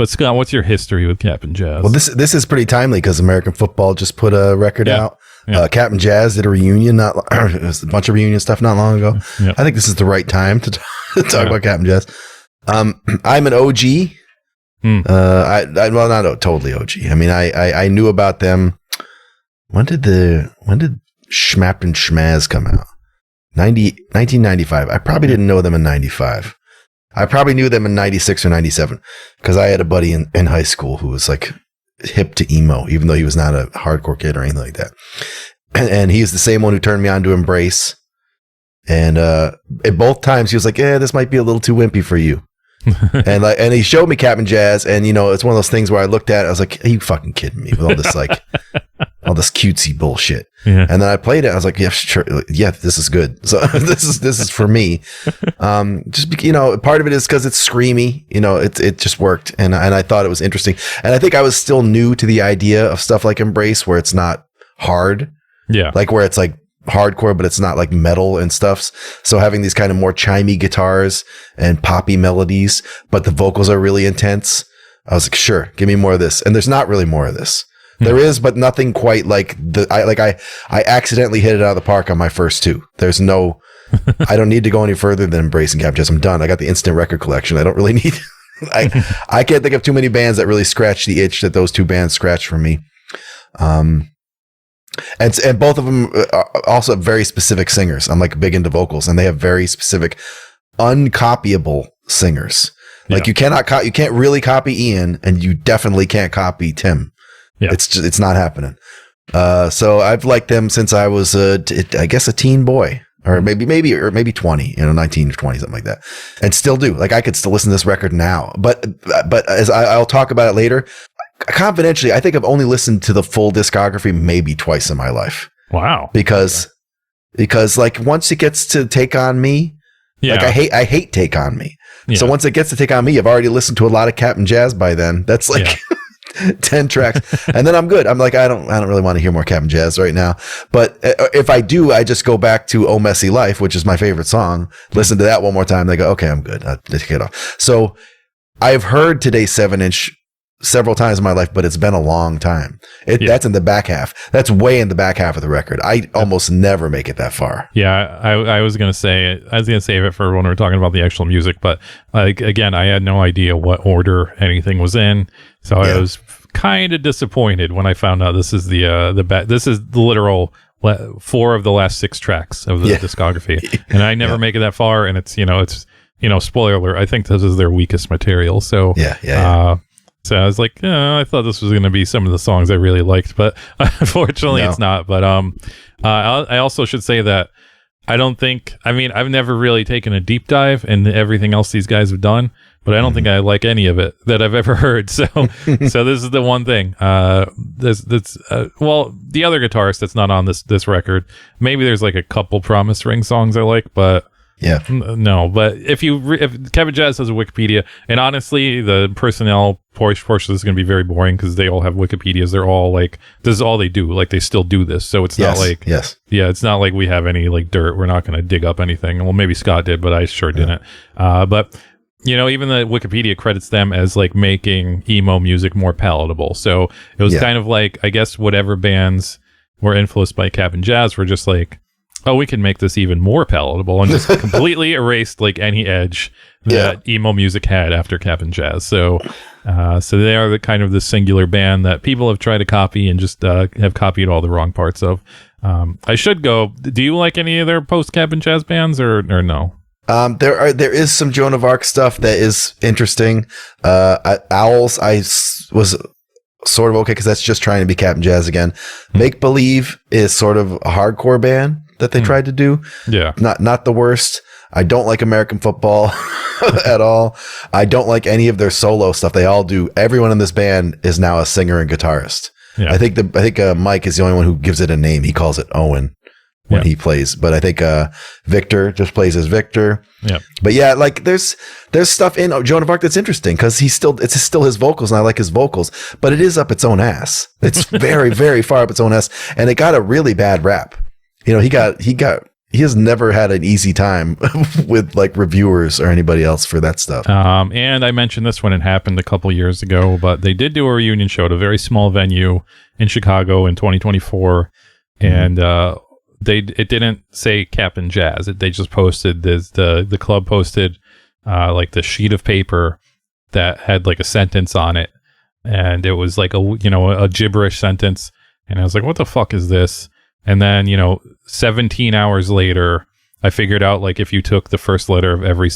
[SPEAKER 1] Scott, what's your history with Capn Jazz?
[SPEAKER 2] Well, this is pretty timely because American football just put a record out.
[SPEAKER 1] Yeah.
[SPEAKER 2] Capn Jazz did a reunion, it was a bunch of reunion stuff not long ago.
[SPEAKER 1] Yep.
[SPEAKER 2] I think this is the right time to talk about Capn Jazz. I'm an OG. Well, not totally OG. I mean, I knew about them. When did Schmapp and Schmaz come out? 1995. I probably didn't know them in 95. I probably knew them in 96 or 97 because I had a buddy in high school who was like hip to emo, even though he was not a hardcore kid or anything like that. And he's the same one who turned me on to Embrace. And at both times he was like, this might be a little too wimpy for you. and he showed me Capn Jazz, and it's one of those things where I looked at it, I was like, are you fucking kidding me with all this all this cutesy bullshit?
[SPEAKER 1] Yeah.
[SPEAKER 2] And then I played it, I was like, yeah, sure, yeah, this is good. So this is for me. Part of it is because it's screamy, it just worked, and I thought it was interesting, and I think I was still new to the idea of stuff like Embrace, where it's not hard, like where it's like hardcore, but it's not like metal and stuff. So having these kind of more chimey guitars and poppy melodies, but the vocals are really intense. I was like, sure, give me more of this. And there's not really more of this. There is, but nothing quite like I accidentally hit it out of the park on my first two. There's no, I don't need to go any further than Embrace and Capn Jazz. I'm done. I got the instant record collection. I don't really need, I can't think of too many bands that really scratch the itch that those two bands scratched for me. And both of them are also very specific singers. I'm like big into vocals, and they have very specific, uncopyable singers. Like you can't really copy Ian, and you definitely can't copy Tim. Yeah. It's not happening. So I've liked them since I was I guess a teen boy, or maybe 20, 19 or 20, something like that, and still do. Like I could still listen to this record now, but as I'll talk about it later. Confidentially, I think I've only listened to the full discography maybe twice in my life.
[SPEAKER 1] Wow.
[SPEAKER 2] Because like once it gets to Take On Me, like I hate Take On Me. Yeah. So once it gets to Take On Me, I've already listened to a lot of Capn Jazz by then. That's like 10 tracks. And then I'm good. I'm like, I don't really want to hear more Capn Jazz right now. But if I do, I just go back to Oh Messy Life, which is my favorite song. Listen to that one more time. They go, okay, I'm good. I'll take it off. So I've heard today's 7-inch several times in my life, but it's been a long time. That's in the back half. That's way in the back half of the record. I almost never make it that far.
[SPEAKER 1] Yeah, I was gonna save it for when we're talking about the actual music, but again, I had no idea what order anything was in, so I was kind of disappointed when I found out this is this is the literal 4 of the last 6 tracks of the discography, and I never make it that far, and it's spoiler alert, I think this is their weakest material. So so I was like, I thought this was going to be some of the songs I really liked, but unfortunately it's not. But I also should say that I've never really taken a deep dive into everything else these guys have done, but I don't think I like any of it that I've ever heard. So this is the one thing. The other guitarist that's not on this record, maybe there's like a couple Promise Ring songs I like, but no. But if Capn Jazz has a Wikipedia, and honestly, the personnel portion is going to be very boring because they all have Wikipedias. They're all like, this is all they do. Like they still do this, so it's not like it's not like we have any like dirt. We're not going to dig up anything. Well, maybe Scott did, but I sure didn't. But even the Wikipedia credits them as like making emo music more palatable. So it was kind of like, I guess, whatever bands were influenced by Capn Jazz were just like, oh, we can make this even more palatable, and just completely erased like any edge that emo music had after Capn Jazz. So they are the kind of the singular band that people have tried to copy and just have copied all the wrong parts of. I should go. Do you like any of their post Capn Jazz bands or no?
[SPEAKER 2] There is some Joan of Arc stuff that is interesting. Owls, was sort of okay because that's just trying to be Capn Jazz again. Make Believe is sort of a hardcore band that they tried to do.
[SPEAKER 1] Yeah,
[SPEAKER 2] not the worst. I don't like American Football at all. I don't like any of their solo stuff. They all do. Everyone in this band is now a singer and guitarist. Yeah. I think Mike is the only one who gives it a name. He calls it Owen when he plays. But I think Victor just plays as Victor. Yeah. But yeah, like there's stuff in Joan of Arc that's interesting because it's still his vocals, and I like his vocals. But it is up its own ass. It's very very far up its own ass, and it got a really bad rap. You know, he has never had an easy time with like reviewers or anybody else for that stuff.
[SPEAKER 1] And I mentioned this when it happened a couple years ago, but they did do a reunion show at a very small venue in Chicago in 2024, and it didn't say Capn Jazz. They just posted this. The club posted like the sheet of paper that had like a sentence on it, and it was like a gibberish sentence, and I was like, what the fuck is this? And then, 17 hours later, I figured out, like, if you took the first letter of every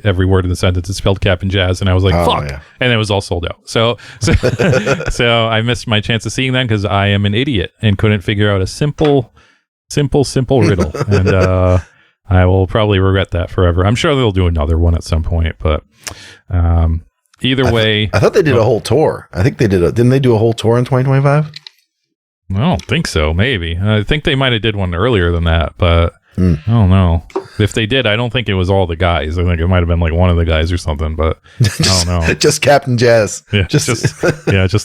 [SPEAKER 1] every word in the sentence, it's spelled Capn Jazz. And I was like, fuck. Yeah. And it was all sold out. So I missed my chance of seeing that because I am an idiot and couldn't figure out a simple riddle. And I will probably regret that forever. I'm sure they'll do another one at some point. But either way.
[SPEAKER 2] I thought they did a whole tour. I think they didn't they do a whole tour in 2025?
[SPEAKER 1] I don't think so. Maybe. I think they might have did one earlier than that, but I don't know. If they did, I don't think it was all the guys. I think it might have been like one of the guys or something, but I don't know.
[SPEAKER 2] Just Capn Jazz.
[SPEAKER 1] Yeah, just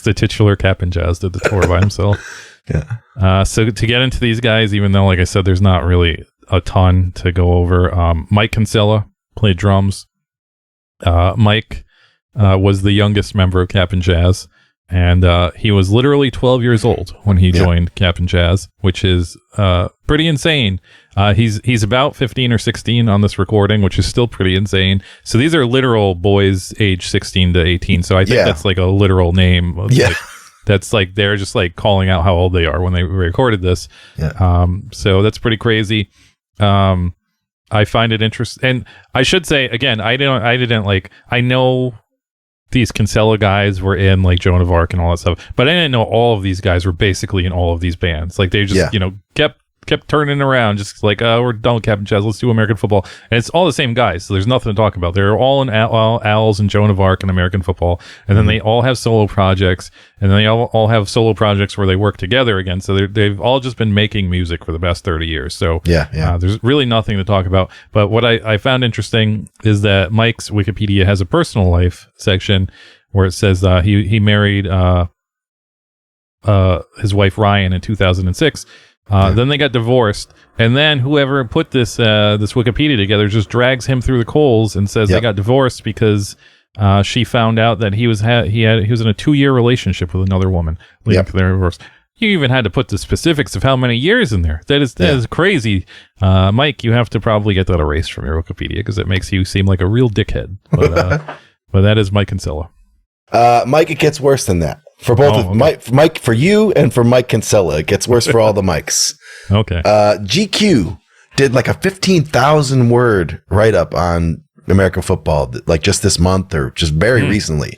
[SPEAKER 1] the titular Capn Jazz did the tour by himself. Yeah. So to get into these guys, even though, like I said, there's not really a ton to go over. Mike Kinsella played drums. Mike was the youngest member of Capn Jazz. And he was literally 12 years old when he joined Capn Jazz, which is pretty insane. He's about 15 or 16 on this recording, which is still pretty insane. So these are literal boys age 16 to 18. So I think that's like a literal name. That's like they're just like calling out how old they are when they recorded this. Yeah. So that's pretty crazy. I find it interesting. And I should say, again, I know these Kinsella guys were in like Joan of Arc and all that stuff, but I didn't know all of these guys were basically in all of these bands. Like they just kept turning around, just like we're done with Capn Jazz, let's do American Football, and it's all the same guys, so there's nothing to talk about. They're all in Owls and Joan of Arc and American Football, and then they all have solo projects, and then they all have solo projects where they work together again. So they've all just been making music for the past 30 years. So there's really nothing to talk about. But what I found interesting is that Mike's Wikipedia has a personal life section where it says he married his wife Ryan in 2006. Then they got divorced, and then whoever put this Wikipedia together just drags him through the coals and says they got divorced because she found out that he was in a 2-year relationship with another woman leading to their divorce. You even had to put the specifics of how many years in there. That is crazy. Mike, you have to probably get that erased from your Wikipedia because it makes you seem like a real dickhead. But that is Mike Kinsella.
[SPEAKER 2] Mike, it gets worse than that. For both Mike, for you and for Mike Kinsella, it gets worse for all the Mikes.
[SPEAKER 1] Okay.
[SPEAKER 2] GQ did like a 15,000 word write up on American football, like just this month or just very recently.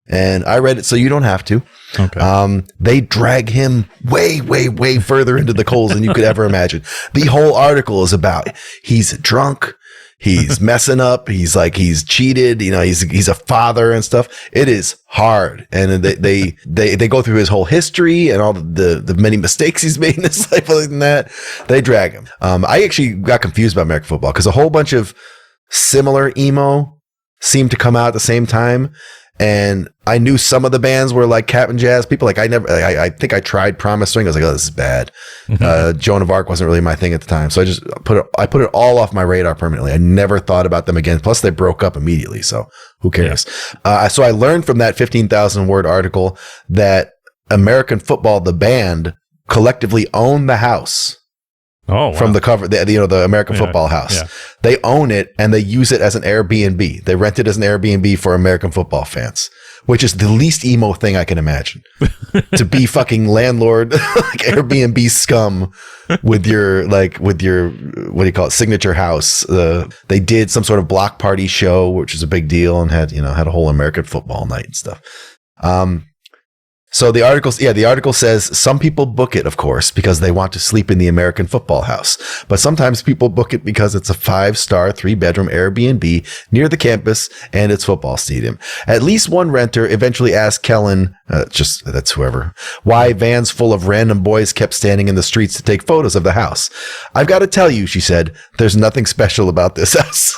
[SPEAKER 2] And I read it, so you don't have to. Okay. They drag him way, way, way further into the coals than you could ever imagine. The whole article is about he's drunk. He's messing up. He's cheated. He's a father and stuff. It is hard. And they go through his whole history and all the many mistakes he's made in his life. Other than that, they drag him. I actually got confused about American football because a whole bunch of similar emo seemed to come out at the same time. And I knew some of the bands were like Capn Jazz. People I think I tried Promise Ring. I was like, oh, this is bad. Joan of Arc wasn't really my thing at the time. So I just put it all off my radar permanently. I never thought about them again. Plus they broke up immediately. So who cares? Yeah. So I learned from that 15,000 word article that American Football, the band, collectively own the house.
[SPEAKER 1] Oh, wow.
[SPEAKER 2] From the cover, the American Football House.
[SPEAKER 1] Yeah.
[SPEAKER 2] They own it and they use it as an Airbnb. They rent it as an Airbnb for American football fans, which is the least emo thing I can imagine. To be fucking landlord, like Airbnb scum with your what do you call it, signature house. They did some sort of block party show, which is a big deal, and had a whole American football night and stuff. So the article says some people book it, of course, because they want to sleep in the American Football House. But sometimes people book it because it's a 5-star, 3-bedroom Airbnb near the campus and its football stadium. At least one renter eventually asked Kellen, that's whoever, why vans full of random boys kept standing in the streets to take photos of the house. I've got to tell you, she said, there's nothing special about this house.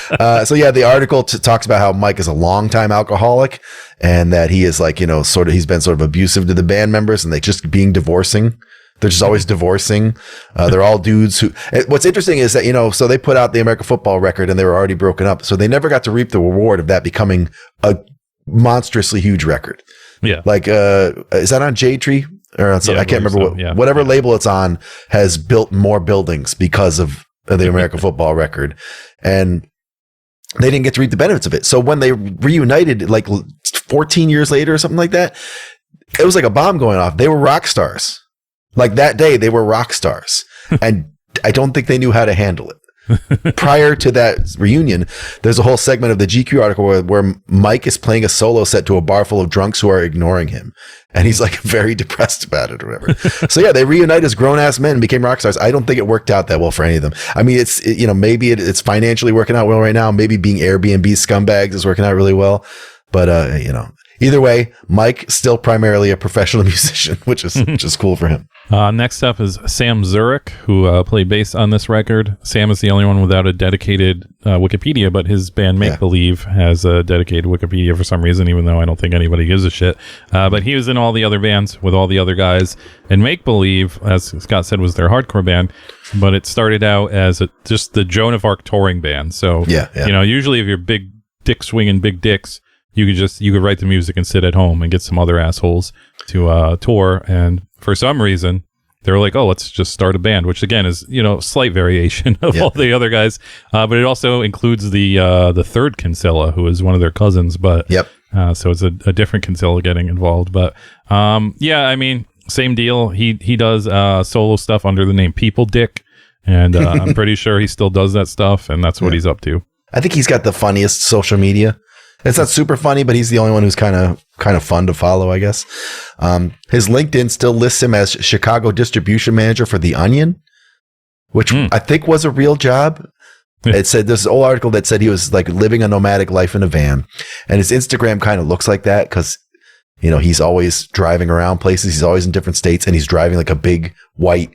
[SPEAKER 2] The article talks about how Mike is a longtime alcoholic, and that he is he's been sort of abusive to the band members, and they just being divorcing. They're just always divorcing. They're all dudes who, what's interesting is that, so they put out the American football record and they were already broken up. So they never got to reap the reward of that becoming a monstrously huge record.
[SPEAKER 1] Yeah.
[SPEAKER 2] Is that on Jade Tree? Or on I can't remember whatever label it's on has built more buildings because of the American football record. And they didn't get to reap the benefits of it. So when they reunited 14 years later or something like that, it was like a bomb going off. They were rock stars. Like that day, they were rock stars. And I don't think they knew how to handle it. Prior to that reunion, there's a whole segment of the GQ article where Mike is playing a solo set to a bar full of drunks who are ignoring him. And he's very depressed about it or whatever. So they reunite as grown-ass men and became rock stars. I don't think it worked out that well for any of them. I mean, maybe it's financially working out well right now. Maybe being Airbnb scumbags is working out really well. But, either way, Mike still primarily a professional musician, which is cool for him.
[SPEAKER 1] Next up is Sam Zurich, who played bass on this record. Sam is the only one without a dedicated Wikipedia, but his band Make Believe has a dedicated Wikipedia for some reason, even though I don't think anybody gives a shit. But he was in all the other bands with all the other guys. And Make Believe, as Scott said, was their hardcore band, but it started out as just the Joan of Arc touring band. So, usually if you're big dick swinging big dicks, you could write the music and sit at home and get some other assholes to tour. And for some reason, they were like, oh, let's just start a band, which again is, slight variation of all the other guys. But it also includes the third Kinsella, who is one of their cousins. But so it's a different Kinsella getting involved. But same deal. He does solo stuff under the name People Dick. And I'm pretty sure he still does that stuff. And that's what he's up to.
[SPEAKER 2] I think he's got the funniest social media. It's not super funny, but he's the only one who's kind of fun to follow, I guess. His LinkedIn still lists him as Chicago distribution manager for The Onion, which I think was a real job. It said this old article that said he was living a nomadic life in a van, and his Instagram kind of looks like that because he's always driving around places. He's always in different states, and he's driving a big white,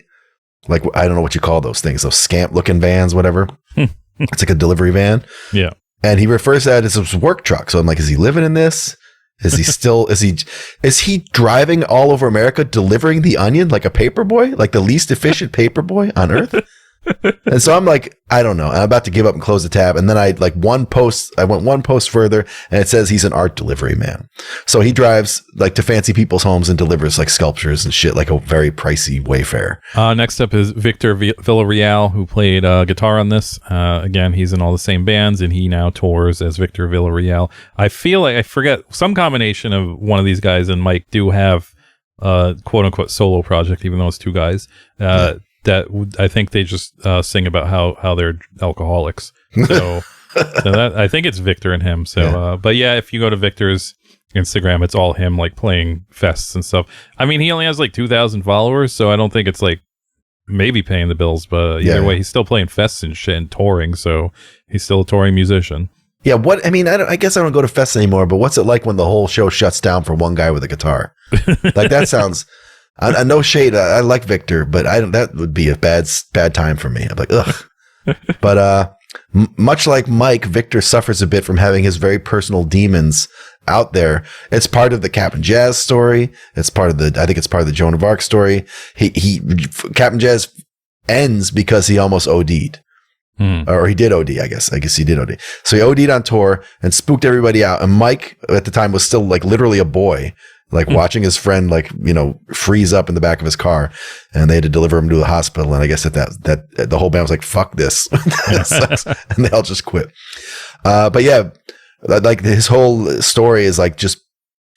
[SPEAKER 2] I don't know what you call those things, those scamp looking vans, whatever. It's like a delivery van. Yeah. And he refers to that as his work truck. So I'm like, is he living in this? Is he driving all over America delivering The Onion like a paper boy, like the least efficient paper boy on earth? And so I'm like, I don't know. I'm about to give up and close the tab. And then I went one post further and it says he's an art delivery man. So he drives to fancy people's homes and delivers sculptures and shit, like a very pricey Wayfair.
[SPEAKER 1] Next up is Victor Villarreal, who played guitar on this. Again, he's in all the same bands and he now tours as Victor Villarreal. I feel like I forget some combination of one of these guys and Mike do have quote unquote solo project, even though it's two guys. That I think they just sing about how they're alcoholics. So, that I think it's Victor and him. So, but if you go to Victor's Instagram, it's all him playing fests and stuff. I mean, he only has 2,000 followers, so I don't think it's maybe paying the bills. But either way, he's still playing fests and shit and touring. So he's still a touring musician. Yeah.
[SPEAKER 2] I guess I don't go to fests anymore. But what's it like when the whole show shuts down for one guy with a guitar? That sounds. No shade. I like Victor, but that would be a bad time for me. I'm like, ugh. But much like Mike, Victor suffers a bit from having his very personal demons out there. It's part of the Capn Jazz story. I think it's part of the Joan of Arc story. Capn Jazz ends because he almost OD'd. Or he did OD, I guess. I guess he did OD. So he OD'd on tour and spooked everybody out. And Mike at the time was still literally a boy. like watching his friend, like, you know, freeze up in the back of his car, and they had to deliver him to the hospital. And I guess that the whole band was like, fuck this. This sucks. And they all just quit. But yeah, like his whole story is like just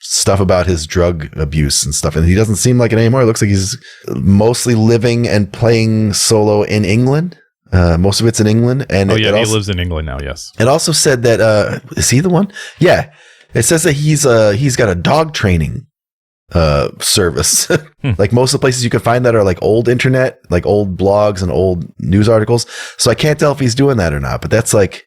[SPEAKER 2] stuff about his drug abuse and stuff. And he doesn't seem like it anymore. It looks like he's mostly living and playing solo in England. Most of it's in England. And
[SPEAKER 1] he lives in England now. Yes.
[SPEAKER 2] It also said that, is he the one? Yeah. It says that he's got a dog training service. Like most of the places you can find that are like old internet, like old blogs and old news articles. So I can't tell if he's doing that or not, but that's like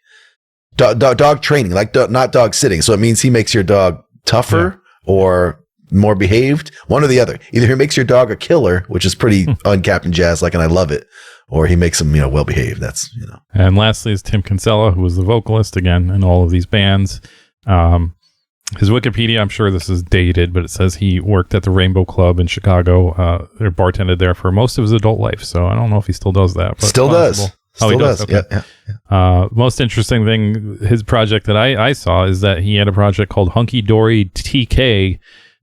[SPEAKER 2] dog training, like not dog sitting. So it means he makes your dog tougher or more behaved, one or the other. Either he makes your dog a killer, which is pretty on Capn Jazz, like, and I love it, or he makes him, you know, well behaved. That's, you know.
[SPEAKER 1] And lastly is Tim Kinsella, who was the vocalist again in all of these bands. His Wikipedia, I'm sure this is dated, but it says he worked at the Rainbow Club in Chicago, or bartended there for most of his adult life. So I don't know if he still does that. But
[SPEAKER 2] still does.
[SPEAKER 1] He does. Okay.
[SPEAKER 2] Yeah.
[SPEAKER 1] Most interesting thing, his project that I saw is that he had a project called Hunky Dory TK,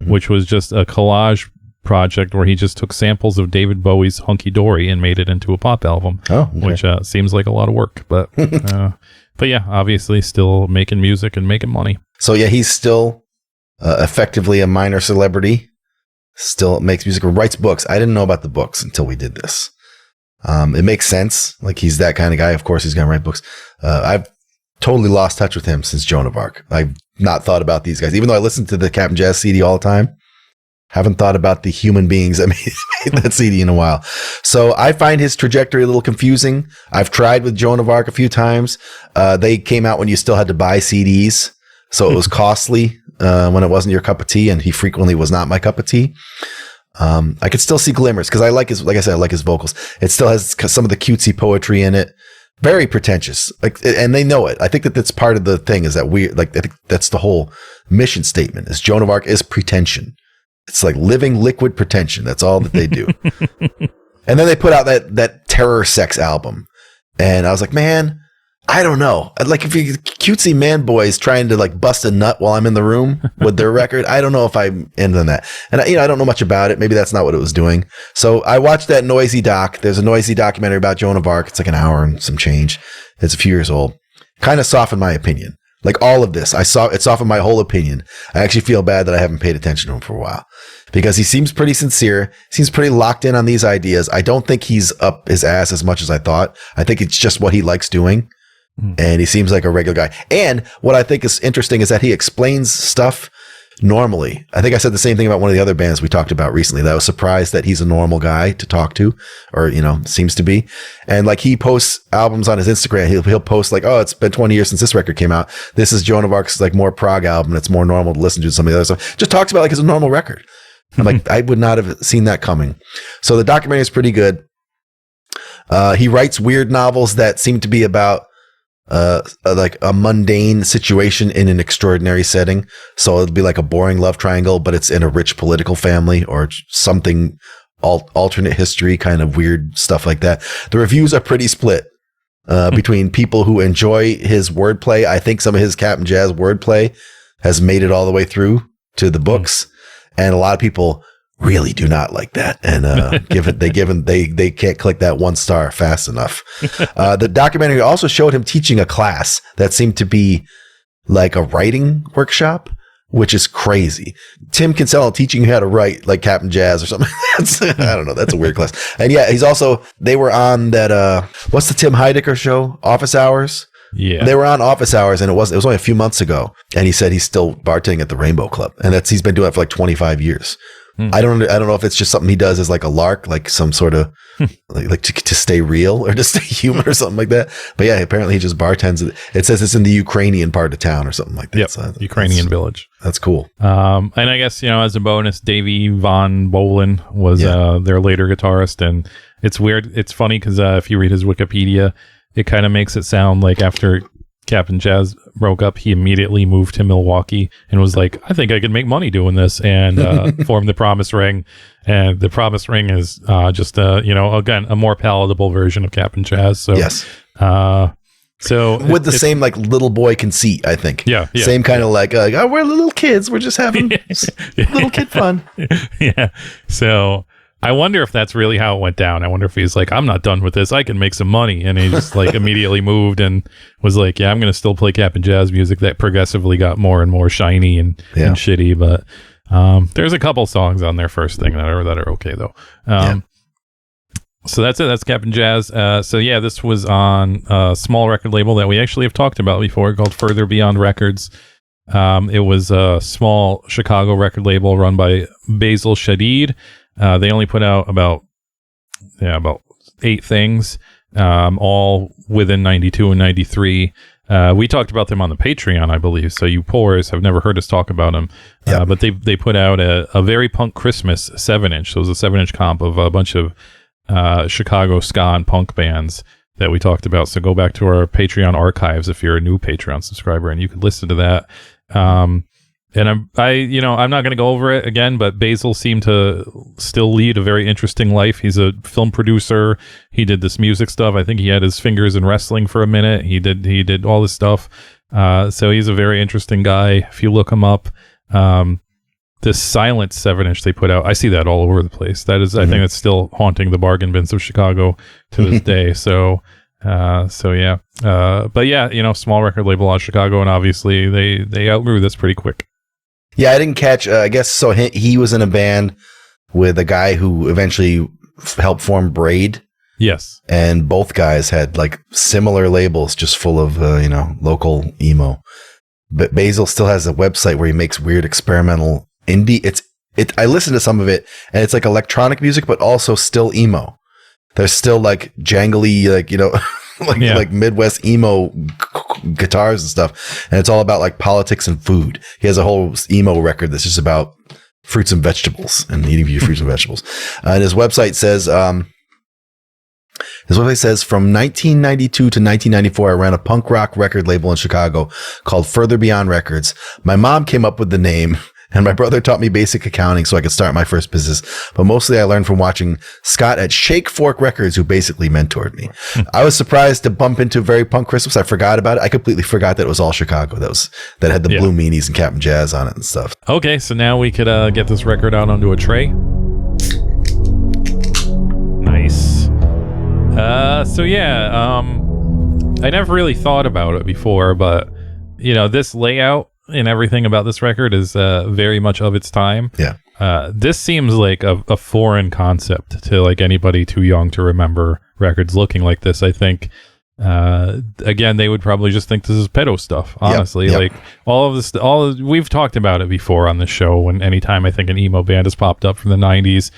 [SPEAKER 1] which was just a collage project where he just took samples of David Bowie's Hunky Dory and made it into a pop album.
[SPEAKER 2] Oh, okay.
[SPEAKER 1] Which seems like a lot of work, but yeah, obviously still making music and making money.
[SPEAKER 2] So yeah, he's still effectively a minor celebrity. Still makes music, writes books. I didn't know about the books until we did this. It makes sense. Like, he's that kind of guy. Of course, he's going to write books. I've totally lost touch with him since Joan of Arc. I've not thought about these guys, even though I listen to the Capn Jazz CD all the time. Haven't thought about the human beings that made that CD in a while. So I find his trajectory a little confusing. I've tried with Joan of Arc a few times. They came out when you still had to buy CDs. So it was costly when it wasn't your cup of tea, and he frequently was not my cup of tea. I could still see glimmers because I like like I said, I like his vocals. It still has some of the cutesy poetry in it. Very pretentious, like, and they know it. I think that's part of the thing, is that I think that's the whole mission statement, is Joan of Arc is pretension. It's like living liquid pretension. That's all that they do. And then they put out that Terror Sex album, and I was like, man, I don't know. Like, if you cutesy man boys trying to like bust a nut while I'm in the room with their record, I don't know if I'm into that. And I don't know much about it. Maybe that's not what it was doing. So I watched that Noisy doc. There's a Noisy documentary about Joan of Arc. It's like an hour and some change. It's a few years old. Kind of softened my opinion. Like, all of this, it softened my whole opinion. I actually feel bad that I haven't paid attention to him for a while, because he seems pretty sincere, seems pretty locked in on these ideas. I don't think he's up his ass as much as I thought. I think it's just what he likes doing. And he seems like a regular guy. And what I think is interesting is that he explains stuff normally. I think I said the same thing about one of the other bands we talked about recently, that I was surprised that he's a normal guy to talk to, or, seems to be. And like, he posts albums on his Instagram. He'll post like, oh, it's been 20 years since this record came out. This is Joan of Arc's like more prog album. It's more normal to listen to some of the other stuff. Just talks about like it's a normal record. I'm like, I would not have seen that coming. So the documentary is pretty good. He writes weird novels that seem to be about like a mundane situation in an extraordinary setting. So it'd be like a boring love triangle, but it's in a rich political family or something, alternate history, kind of weird stuff like that. The reviews are pretty split between people who enjoy his wordplay. I think some of his Capn Jazz wordplay has made it all the way through to the books, and a lot of people really do not like that, and they can't click that 1 star fast enough. The documentary also showed him teaching a class that seemed to be like a writing workshop, which is crazy. Tim Kinsella teaching you how to write like Capn Jazz or something. I don't know. That's a weird class. And yeah, they were on that, what's the Tim Heidecker show? Office Hours.
[SPEAKER 1] Yeah.
[SPEAKER 2] They were on Office Hours, and it was only a few months ago. And he said he's still bartending at the Rainbow Club, and he's been doing it for like 25 years. I don't know if it's just something he does as like a lark, like some sort of like to stay real or to stay human or something like that. But yeah, apparently he just bartends. It says it's in the Ukrainian part of town or something like that.
[SPEAKER 1] Yep,
[SPEAKER 2] so
[SPEAKER 1] Ukrainian village.
[SPEAKER 2] That's cool.
[SPEAKER 1] And I guess, as a bonus, Davey Von Bolin was their later guitarist. And it's weird. It's funny because if you read his Wikipedia, it kind of makes it sound like after Capn Jazz broke up, he immediately moved to Milwaukee and was like, I think I could make money doing this, and formed the Promise Ring. And the Promise Ring is just again, a more palatable version of Capn Jazz. So
[SPEAKER 2] yes.
[SPEAKER 1] So
[SPEAKER 2] with the same like little boy conceit, I think.
[SPEAKER 1] Yeah.
[SPEAKER 2] Same kind of like, oh, we're little kids. We're just having little kid fun.
[SPEAKER 1] Yeah. So I wonder if that's really how it went down. I wonder if he's like, I'm not done with this. I can make some money. And he just like immediately moved and was like, yeah, I'm going to still play Capn Jazz music. That progressively got more and more shiny and shitty. But there's a couple songs on their first thing that are okay though. So that's it. That's Capn Jazz. So yeah, this was on a small record label that we actually have talked about before called Further Beyond Records. It was a small Chicago record label run by Basil Shadid. They only put out about 8 things, all within 92 and 93. We talked about them on the Patreon, I believe. So you poors have never heard us talk about them. But they put out a Very Punk Christmas 7-inch. So it was a 7-inch comp of a bunch of Chicago ska and punk bands that we talked about. So go back to our Patreon archives if you're a new Patreon subscriber, and you could listen to that. And I'm not going to go over it again, but Basil seemed to still lead a very interesting life. He's a film producer. He did this music stuff. I think he had his fingers in wrestling for a minute. He did all this stuff. So he's a very interesting guy. If you look him up, this Silent 7-inch they put out, I see that all over the place. That is, I think that's still haunting the bargain bins of Chicago to this day. So yeah. But yeah, small record label out of Chicago, and obviously they outgrew this pretty quick.
[SPEAKER 2] Yeah, I didn't catch, I guess, so he was in a band with a guy who eventually helped form Braid.
[SPEAKER 1] Yes.
[SPEAKER 2] And both guys had like similar labels, just full of, local emo. But Basil still has a website where he makes weird experimental indie. I listened to some of it, and it's like electronic music, but also still emo. There's still like jangly, like Midwest emo guitars and stuff. And it's all about like politics and food. He has a whole emo record that's just about fruits and vegetables and eating fruits and vegetables. And his website says, from 1992 to 1994, I ran a punk rock record label in Chicago called Further Beyond Records. My mom came up with the name, and my brother taught me basic accounting so I could start my first business. But mostly I learned from watching Scott at Shake Fork Records, who basically mentored me. I was surprised to bump into Very Punk Christmas. I forgot about it. I completely forgot that it was all Chicago. That had the Blue Meanies and Capn Jazz on it and stuff. Okay, so now we could get this record out onto a tray. Nice. I never really thought about it before, but this layout and everything about this record is very much of its time. Yeah. This seems like a foreign concept to like anybody too young to remember records looking like this. I think again, they would probably just think this is pedo stuff, honestly. Yep. Like all of this, we've talked about it before on the show. When anytime I think an emo band has popped up from the 90s,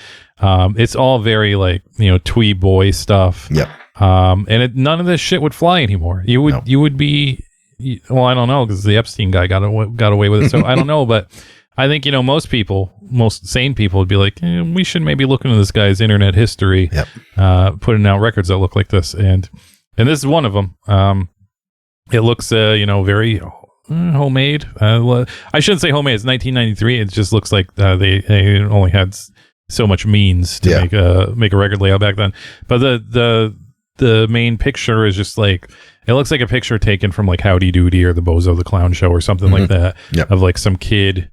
[SPEAKER 2] it's all very like twee boy stuff. Yep. And none of this shit would fly anymore. You would be, well, I don't know, because the Epstein guy got away with it. So I don't know, but I think most sane people would be like, we should maybe look into this guy's internet history, putting out records that look like this, and this is one of them. It looks very homemade. I shouldn't say homemade. It's 1993. It just looks like they only had so much means to make a record layout back then. But the main picture is just like, it looks like a picture taken from like Howdy Doody or the Bozo the Clown Show or something like that, of like some kid.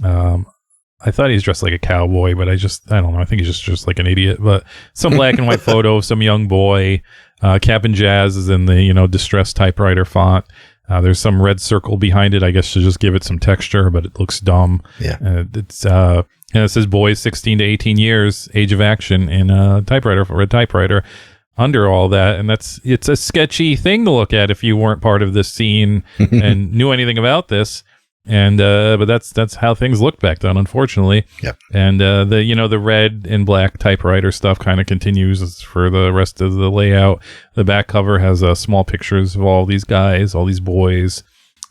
[SPEAKER 2] I thought he's dressed like a cowboy, but I don't know. I think he's just like an idiot. But some black and white photo of some young boy. Capn Jazz is in the distressed typewriter font. There's some red circle behind it, I guess, to just give it some texture, but it looks dumb. Yeah. And it says boys 16 to 18 years, age of action in a red typewriter. Under all that, and it's a sketchy thing to look at if you weren't part of this scene and knew anything about this. And but that's how things looked back then, unfortunately. Yep. And the red and black typewriter stuff kind of continues for the rest of the layout. The back cover has small pictures of all these guys, all these boys.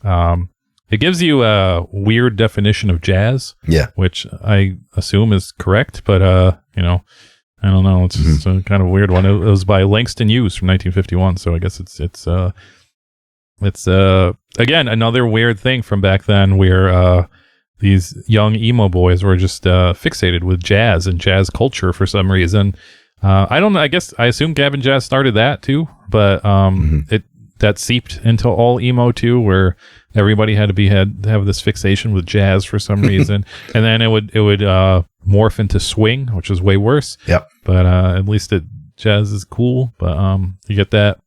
[SPEAKER 2] It gives you a weird definition of jazz, which I assume is correct, but I don't know. It's just a kind of weird one. It was by Langston Hughes from 1951. So I guess it's again another weird thing from back then, where these young emo boys were just fixated with jazz and jazz culture for some reason. I don't know. I guess I assume Capn Jazz started that too, but
[SPEAKER 1] that seeped into all emo too, where everybody had to have this fixation with jazz for some reason, and then it would morph into swing, which is way worse.
[SPEAKER 2] Yep.
[SPEAKER 1] But at least jazz is cool. But you get that.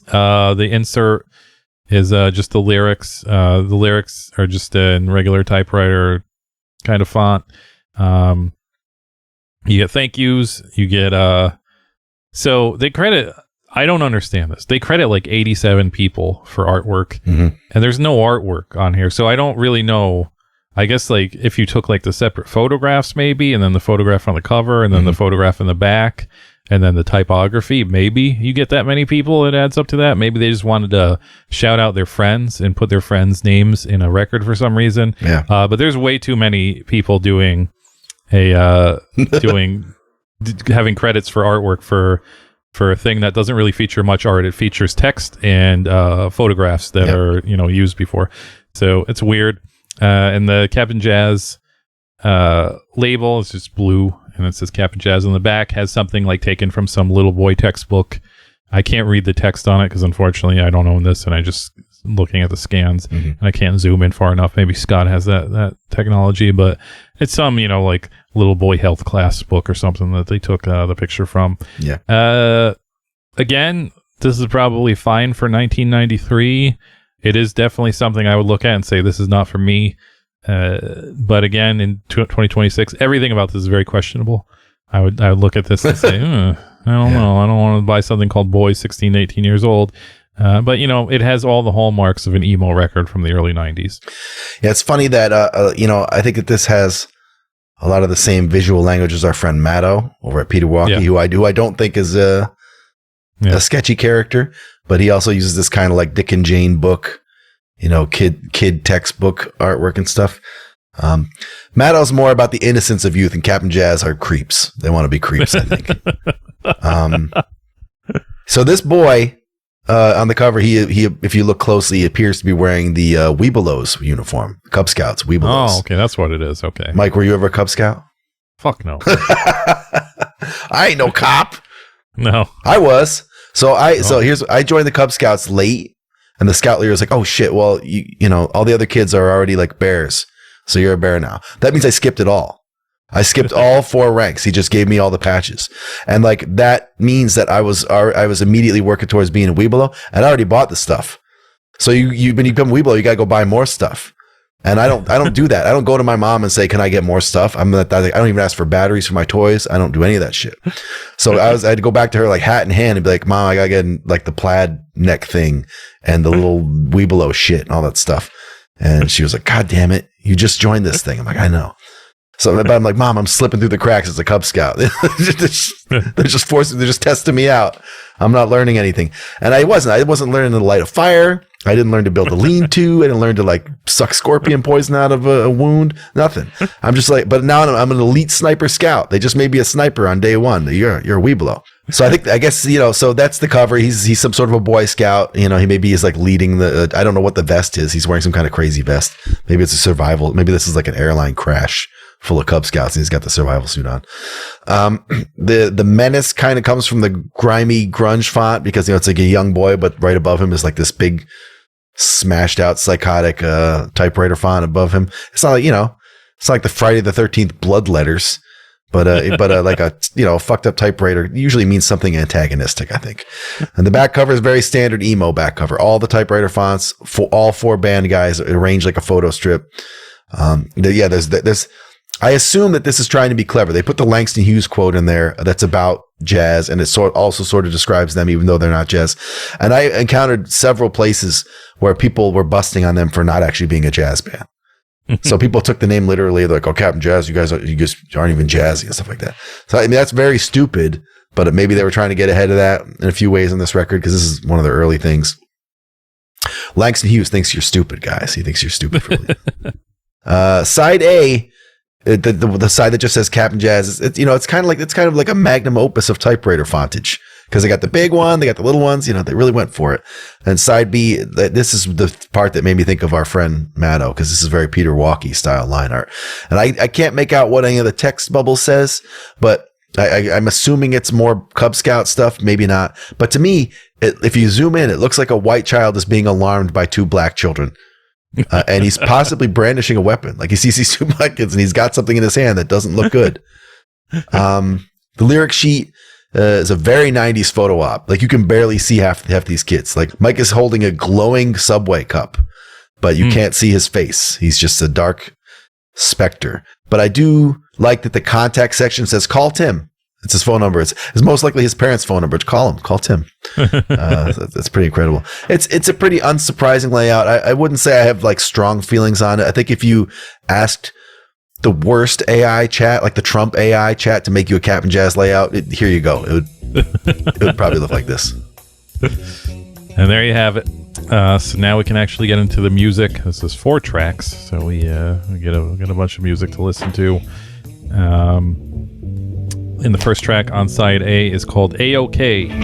[SPEAKER 1] The insert is just the lyrics. The lyrics are just in regular typewriter kind of font. You get thank yous. You get so they credit. I don't understand this. They credit like 87 people for artwork, and there's no artwork on here, so I don't really know. I guess like if you took like the separate photographs maybe, and then the photograph on the cover, and then the photograph in the back, and then the typography, maybe you get that many people. It adds up to that. Maybe they just wanted to shout out their friends and put their friends' names in a record for some reason.
[SPEAKER 2] Yeah.
[SPEAKER 1] But there's way too many people doing having credits for artwork for a thing that doesn't really feature much art. It features text and photographs that are used before. So it's weird. And the Capn Jazz label is just blue, and it says Capn Jazz on the back. Has something like taken from some little boy textbook. I can't read the text on it because unfortunately I don't own this, and I just looking at the scans, and I can't zoom in far enough. Maybe Scott has that technology, but it's some like little boy health class book or something that they took the picture from.
[SPEAKER 2] Yeah.
[SPEAKER 1] Again, this is probably fine for 1993. It is definitely something I would look at and say this is not for me. But again, in 2026, everything about this is very questionable. I would look at this and say, I don't know. I don't want to buy something called Boys 16 to 18 years old. But it has all the hallmarks of an emo record from the early 90s.
[SPEAKER 2] Yeah, it's funny that I think that this has a lot of the same visual language as our friend Matto over at Peter Walkie, who I don't think is a sketchy character, but he also uses this kind of like Dick and Jane book, kid textbook artwork and stuff. Matto's more about the innocence of youth, and Capn Jazz are creeps. They want to be creeps, I think. So this boy on the cover, he if you look closely, he appears to be wearing the Webelos uniform, Cub Scouts, Webelos.
[SPEAKER 1] Oh, okay, that's what it is. Okay,
[SPEAKER 2] Mike, were you ever a Cub Scout?
[SPEAKER 1] Fuck no.
[SPEAKER 2] I ain't no cop.
[SPEAKER 1] No,
[SPEAKER 2] I was. So I joined the Cub Scouts late, and the scout leader was like, "Oh shit, well all the other kids are already like bears, so you're a bear now." That means I skipped it all. I skipped all 4 ranks. He just gave me all the patches, and like that means that I was immediately working towards being a Webelo, and I already bought the stuff. So when you become a Webelo, you gotta go buy more stuff. And I don't do that. I don't go to my mom and say, "Can I get more stuff?" I don't even ask for batteries for my toys. I don't do any of that shit. So I had to go back to her like hat in hand and be like, "Mom, I gotta get like the plaid neck thing and the little Webelo shit and all that stuff." And she was like, "God damn it, you just joined this thing." I'm like, "I know." So I'm like, "Mom, I'm slipping through the cracks as a Cub Scout." They're just testing me out. I'm not learning anything. And I wasn't learning to light a fire. I didn't learn to build a lean-to. I didn't learn to like suck scorpion poison out of a wound. Nothing. I'm just like, but now I'm an elite sniper scout. They just made me a sniper on day 1. You're a Webelo. So I guess so that's the cover. He's some sort of a Boy Scout. He maybe is like leading the. I don't know what the vest is. He's wearing some kind of crazy vest. Maybe it's a survival. Maybe this is like an airline crash full of Cub Scouts, and he's got the survival suit on. The menace kind of comes from the grimy grunge font because it's like a young boy, but right above him is like this big smashed out psychotic typewriter font above him. It's not like it's like the Friday the 13th blood letters, but like a fucked up typewriter usually means something antagonistic, I think. And the back cover is very standard emo back cover. All the typewriter fonts for all 4 band guys arranged like a photo strip. There's I assume that this is trying to be clever. They put the Langston Hughes quote in there that's about jazz, and it also sort of describes them, even though they're not jazz. And I encountered several places where people were busting on them for not actually being a jazz band. So people took the name literally. They're like, "Oh, Capn Jazz, you guys aren't even jazzy," and stuff like that. So I mean, that's very stupid, but maybe they were trying to get ahead of that in a few ways on this record, because this is one of the early things. Langston Hughes thinks you're stupid, guys. He thinks you're stupid. Side A. The side that just says Capn Jazz, it's kind of like a magnum opus of typewriter fontage, because they got the big one, they got the little ones, they really went for it. And side B, this is the part that made me think of our friend Matto, because this is very Peter Walkie style line art. And I can't make out what any of the text bubble says, but I'm assuming it's more Cub Scout stuff, maybe not. But to me, if you zoom in, it looks like a white child is being alarmed by two black children. And he's possibly brandishing a weapon. Like he sees these two black kids and he's got something in his hand that doesn't look good. The lyric sheet is a very 90s photo op. Like you can barely see half these kids. Like Mike is holding a glowing Subway cup, but you can't see his face. He's just a dark specter. But I do like that the contact section says, call Tim. It's his phone number. It's most likely his parents' phone number. Call him. Call Tim. That's pretty incredible. It's a pretty unsurprising layout. I wouldn't say I have like strong feelings on it. I think if you asked the worst AI chat, like the Trump AI chat, to make you a Capn Jazz layout, here you go. It would probably look like this.
[SPEAKER 1] And there you have it. So now we can actually get into the music. This is 4 tracks, so we get a bunch of music to listen to. In the first track on side A is called A-OK.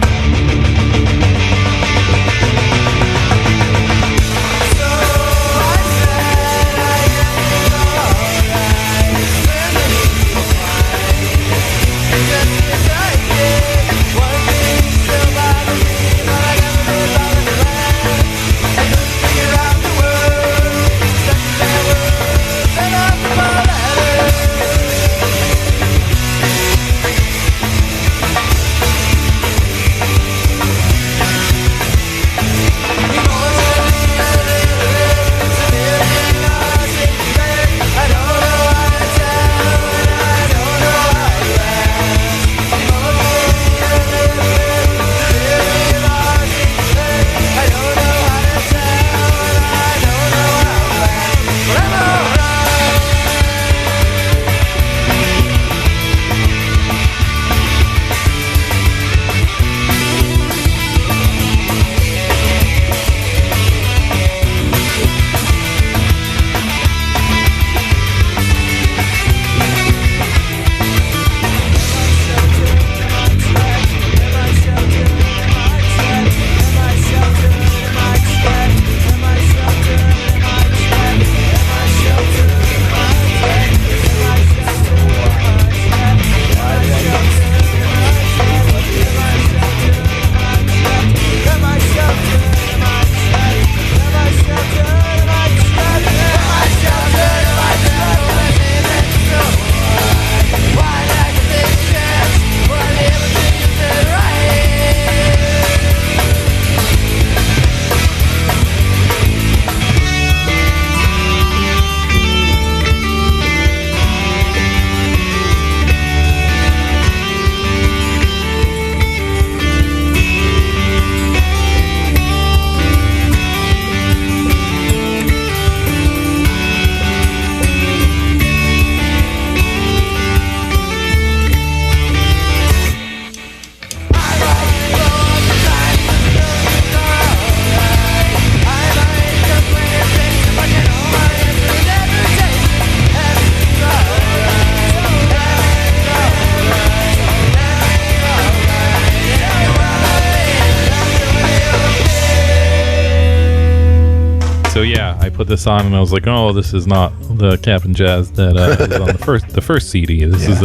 [SPEAKER 1] So yeah, I put this on and I was like, oh, this is not the Capn Jazz that was on the first CD. This is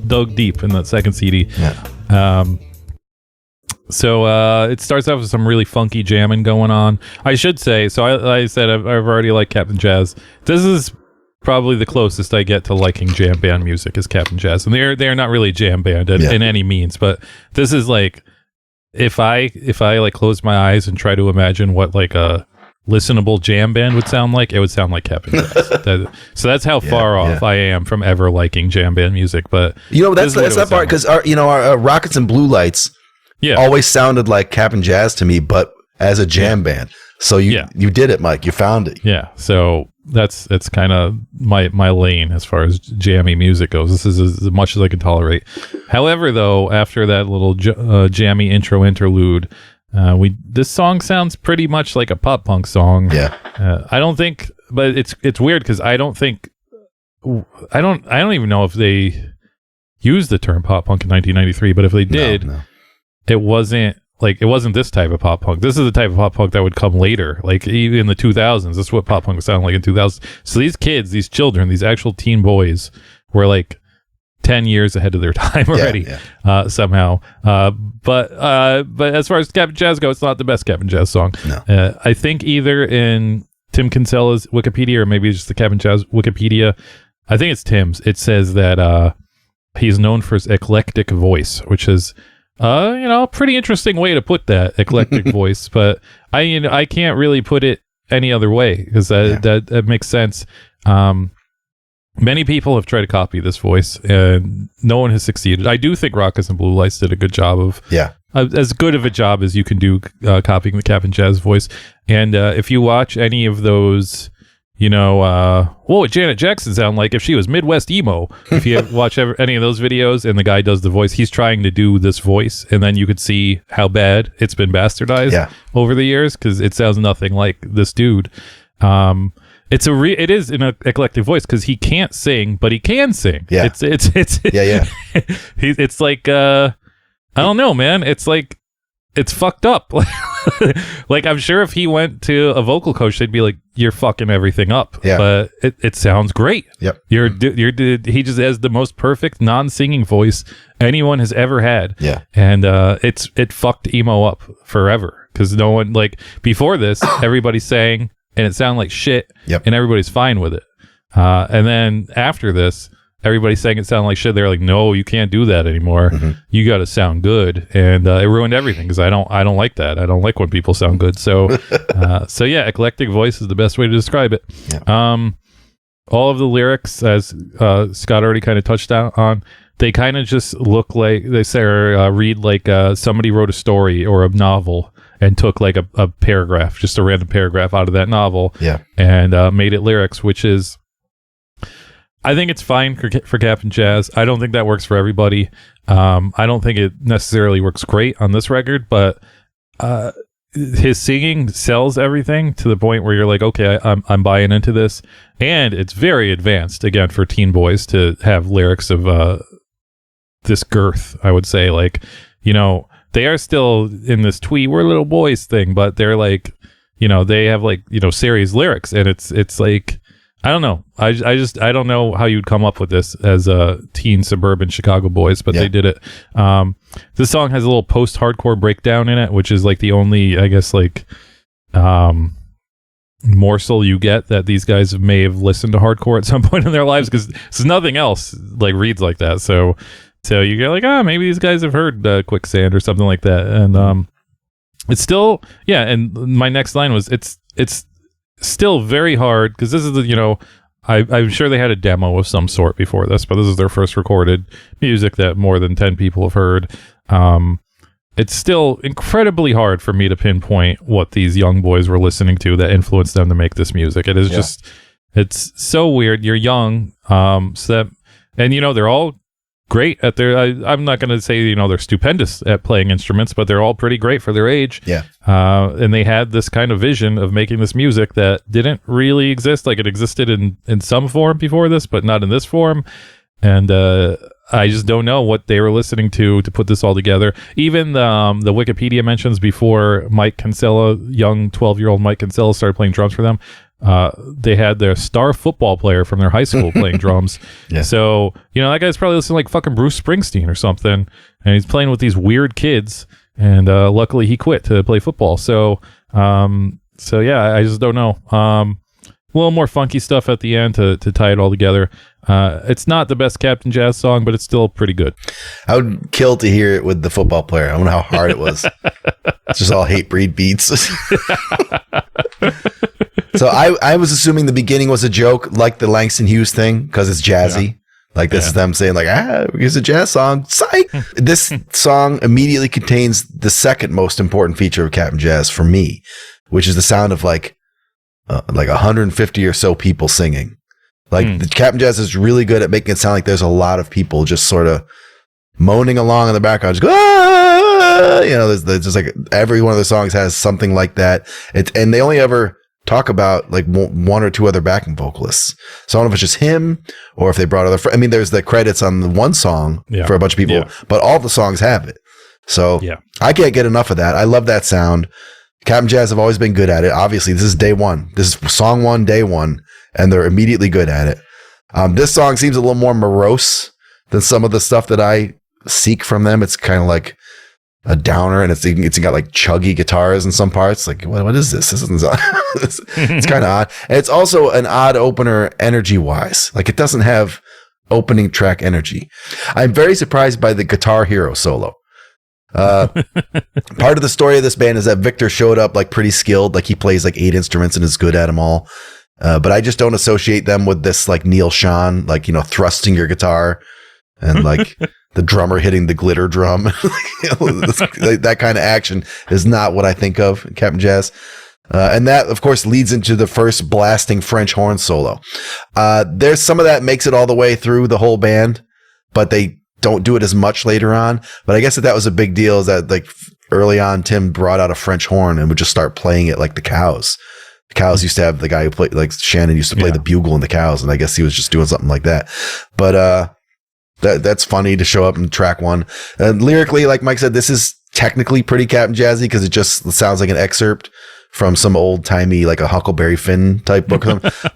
[SPEAKER 1] dug deep in that second CD. Yeah. So it starts off with some really funky jamming going on. I should say, so I said I've already liked Capn Jazz. This is probably the closest I get to liking jam band music is Capn Jazz, and they're not really jam band in any means, but this is like if I like close my eyes and try to imagine what like a listenable jam band would sound like, it would sound like Capn Jazz. So that's how far off I am from ever liking jam band music. But
[SPEAKER 2] that's that part, because our Rockets and Blue Lights always sounded like Capn Jazz to me, but as a jam band. So you did it, Mike. You found it.
[SPEAKER 1] Yeah. So that's kind of my lane as far as jammy music goes. This is as much as I can tolerate. However, though, after that little jammy intro interlude, this song sounds pretty much like a pop punk song.
[SPEAKER 2] Yeah.
[SPEAKER 1] I don't think, but it's weird because I don't even know if they used the term pop punk in 1993, but if they did, it wasn't this type of pop punk. This is the type of pop punk that would come later, like even in the 2000s. This is what pop punk sounded like in 2000. So these kids, these children, these actual teen boys were like 10 years ahead of their time already, somehow. But as far as Cap'n Jazz goes, it's not the best Cap'n Jazz song.
[SPEAKER 2] No.
[SPEAKER 1] I think either in Tim Kinsella's Wikipedia or maybe just the Cap'n Jazz Wikipedia, I think it's Tim's. It says that he's known for his eclectic voice, which is a pretty interesting way to put that, eclectic voice. But I can't really put it any other way because that makes sense. Many people have tried to copy this voice, and no one has succeeded. I do think Raucous and Blue Lights did a good job of as good of a job as you can do copying the Cap'n Jazz voice. And if you watch any of those, what would Janet Jackson sound like if she was Midwest emo? If you watch any of those videos and the guy does the voice, he's trying to do this voice, and then you could see how bad it's been bastardized over the years because it sounds nothing like this dude. It is an eclectic voice because he can't sing, but he can sing.
[SPEAKER 2] Yeah.
[SPEAKER 1] It's like I don't know, man. It's like it's fucked up. Like I'm sure if he went to a vocal coach, they'd be like, "You're fucking everything up." Yeah. But it sounds great.
[SPEAKER 2] Yep.
[SPEAKER 1] He just has the most perfect non-singing voice anyone has ever had.
[SPEAKER 2] Yeah.
[SPEAKER 1] And it fucked emo up forever because no one before this everybody sang. And it sounded like shit, and everybody's fine with it. And then after this, everybody's saying it sounded like shit. They're like, "No, you can't do that anymore. You got to sound good." And it ruined everything because I don't like that. I don't like when people sound good. So, eclectic voice is the best way to describe it. Yeah. All of the lyrics, as Scott already kind of touched on, they kind of just look like read like somebody wrote a story or a novel. And took like a paragraph, just a random paragraph out of that novel, and made it lyrics, which is, I think it's fine for Cap'n Jazz. I don't think that works for everybody. I don't think it necessarily works great on this record, but his singing sells everything to the point where you're like, okay, I'm buying into this, and it's very advanced again for teen boys to have lyrics of this girth. I would say, they are still in this we're little boys thing, but they're like, they have serious lyrics, and it's like, I don't know. I don't know how you'd come up with this as a teen suburban Chicago boys, but they did it. This song has a little post-hardcore breakdown in it, which is like the only, I guess, morsel you get that these guys may have listened to hardcore at some point in their lives, because there's nothing else reads like that. So you get maybe these guys have heard Quicksand or something like that. And it's still, and my next line was, it's still very hard, because this is I'm sure they had a demo of some sort before this, but this is their first recorded music that more than 10 people have heard. It's still incredibly hard for me to pinpoint what these young boys were listening to that influenced them to make this music. It is just, it's so weird. You're young, and they're all great at their, I'm not going to say, they're stupendous at playing instruments, but they're all pretty great for their age. Yeah. And they had this kind of vision of making this music that didn't really exist. It existed in some form before this, but not in this form. And I just don't know what they were listening to put this all together. Even the Wikipedia mentions before Mike Kinsella, young 12-year-old Mike Kinsella, started playing drums for them. They had their star football player from their high school playing drums. Yeah. So, that guy's probably listening like fucking Bruce Springsteen or something. And he's playing with these weird kids. And luckily he quit to play football. So I just don't know. A little more funky stuff at the end to tie it all together. It's not the best Cap'n Jazz song, but it's still pretty good.
[SPEAKER 2] I would kill to hear it with the football player. I don't know how hard it was. It's just all hate breed beats. So I was assuming the beginning was a joke, like the Langston Hughes thing, because it's jazzy. Yeah. This is them saying here's a jazz song. Psych! This song immediately contains the second most important feature of Cap'n Jazz for me, which is the sound of 150 or so people singing. The Cap'n Jazz is really good at making it sound like there's a lot of people just sort of moaning along in the background, just go, there's just every one of the songs has something like that. And they only ever talk about one or two other backing vocalists. So I don't know if it's just him or if they brought other there's the credits on the one song for a bunch of people, but all the songs have it. So I can't get enough of that. I love that sound. Cap'n Jazz have always been good at it. Obviously, this is day one. This is song one, day one, and they're immediately good at it. This song seems a little more morose than some of the stuff that I seek from them. It's kind of like a downer, and it's got like chuggy guitars in some parts. Like, what is this? This isn't. It's kind of odd, and it's also an odd opener energy wise. Like, it doesn't have opening track energy. I'm very surprised by the Guitar Hero solo. Part of the story of this band is that Victor showed up like pretty skilled, like he plays like 8 instruments and is good at them all. But I just don't associate them with this like Neil Schon, like, you know, thrusting your guitar and like the drummer hitting the glitter drum. That kind of action is not what I think of in Cap'n Jazz. And that, of course, leads into the first blasting French horn solo. There's some of that makes it all the way through the whole band, but they don't do it as much later on. But I guess that was a big deal, is that like early on, Tim brought out a French horn and would just start playing it like the Cows. The Cows used to have the guy who played, like Shannon used to play the bugle in the Cows, and I guess he was just doing something like that. But that's funny to show up in track 1. And lyrically, like Mike said, this is technically pretty Cap'n Jazzy because it just sounds like an excerpt from some old timey, like a Huckleberry Finn type book,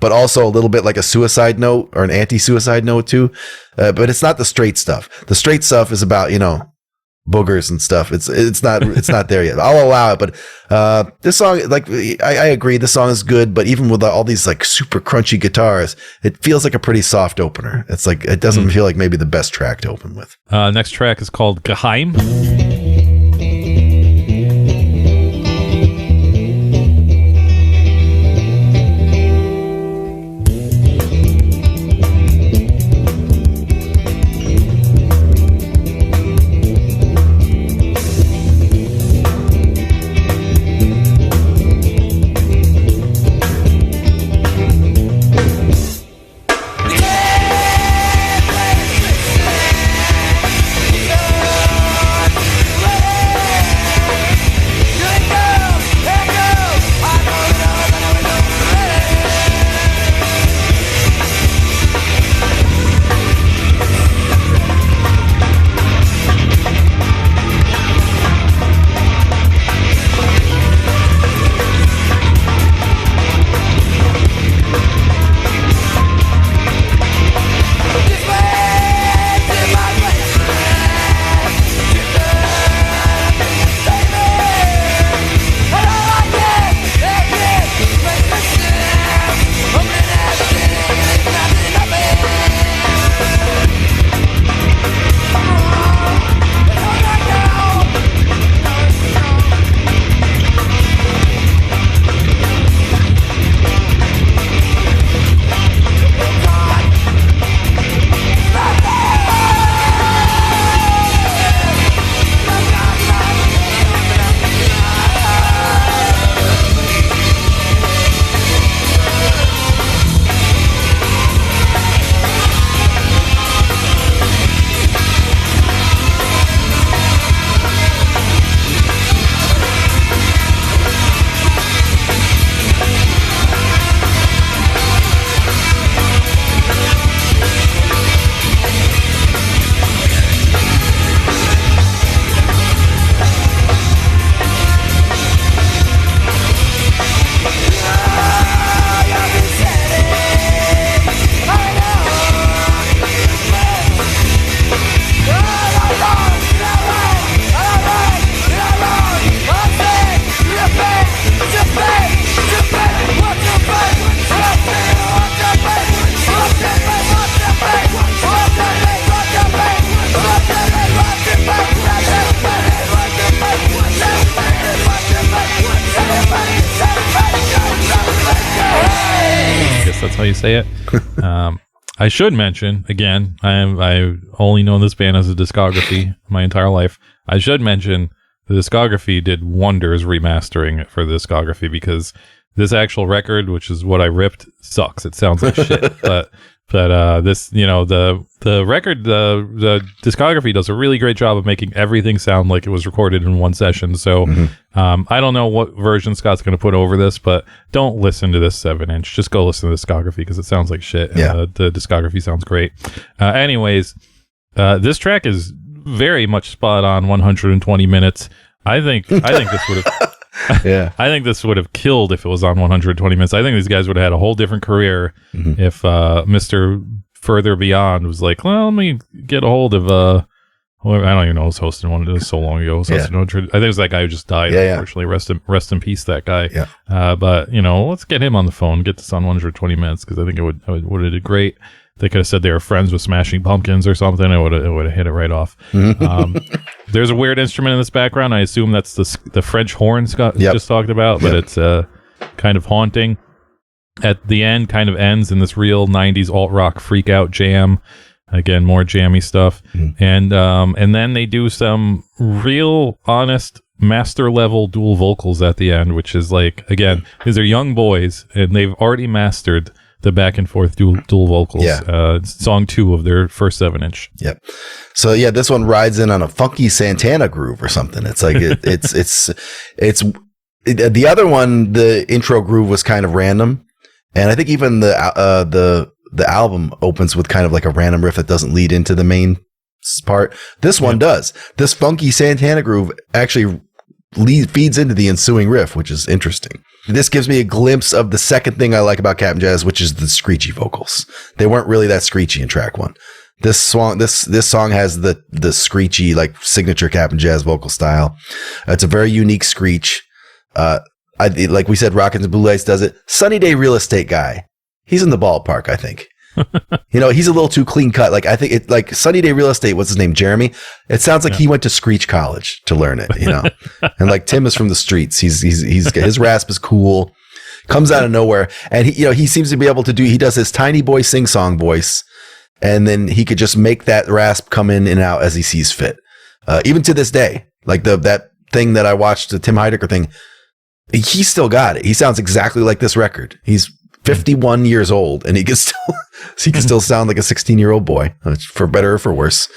[SPEAKER 2] but also a little bit like a suicide note or an anti-suicide note too. But it's not the straight stuff. The straight stuff is about, you know, boogers and stuff. It's not there yet. I'll allow it. But this song, like, I agree, the song is good, but even with all these like super crunchy guitars, it feels like a pretty soft opener. It's like, it doesn't feel like maybe the best track to open with.
[SPEAKER 1] Next track is called Geheim. That's how you say it. I should mention, again, I only known this band as a discography my entire life. I should mention the discography did wonders remastering it for the discography, because this actual record, which is what I ripped, sucks. It sounds like shit. But this, you know, the record, the discography does a really great job of making everything sound like it was recorded in one session. So I don't know what version Scott's going to put over this, but don't listen to this 7-inch. Just go listen to the discography, because it sounds like shit. And the discography sounds great. Anyways, this track is very much spot on 120 minutes. I think this would have I think this would have killed if it was on 120 minutes. I think these guys would have had a whole different career if Mr. further beyond was like, well, let me get a hold of I don't even know who was hosting one. It was so long ago. I think it was that guy who just died. Unfortunately, rest in peace, that guy.
[SPEAKER 2] Yeah.
[SPEAKER 1] But let's get him on the phone. Get this on 120 minutes because I think it would have did great. They could have said they were friends with Smashing Pumpkins or something. It would have hit it right off. There's a weird instrument in this background. I assume that's the French horn Scott just talked about, but it's kind of haunting. At the end, kind of ends in this real 90s alt rock freak out jam. Again, more jammy stuff, and then they do some real honest master level dual vocals at the end, which is like, again, these are young boys and they've already mastered the back and forth dual vocals. Song 2 of their first 7-inch.
[SPEAKER 2] Yep. So yeah, this one rides in on a funky Santana groove or something. It's like it's the other one. The intro groove was kind of random, and I think even the album opens with kind of like a random riff that doesn't lead into the main part. This one does. This funky Santana groove actually feeds into the ensuing riff, which is interesting. This gives me a glimpse of the second thing I like about Capn Jazz, which is the screechy vocals. They weren't really that screechy in track 1. This song has the screechy, like signature Capn Jazz vocal style. It's a very unique screech. Like we said, Rockins and Blue Lights does it. Sunny Day Real Estate guy. He's in the ballpark, I think. He's a little too clean cut. Like, I think it, like Sunny Day Real Estate, what's his name? Jeremy. It sounds like he went to Screech College to learn it, and like Tim is from the streets. He's his rasp is cool, comes out of nowhere. And he seems to be able to he does his tiny boy sing song voice. And then he could just make that rasp come in and out as he sees fit. Even to this day, like that thing that I watched, the Tim Heidecker thing, he still got it. He sounds exactly like this record. He's 51 years old, and he can still sound like a 16-year-old boy, for better or for worse.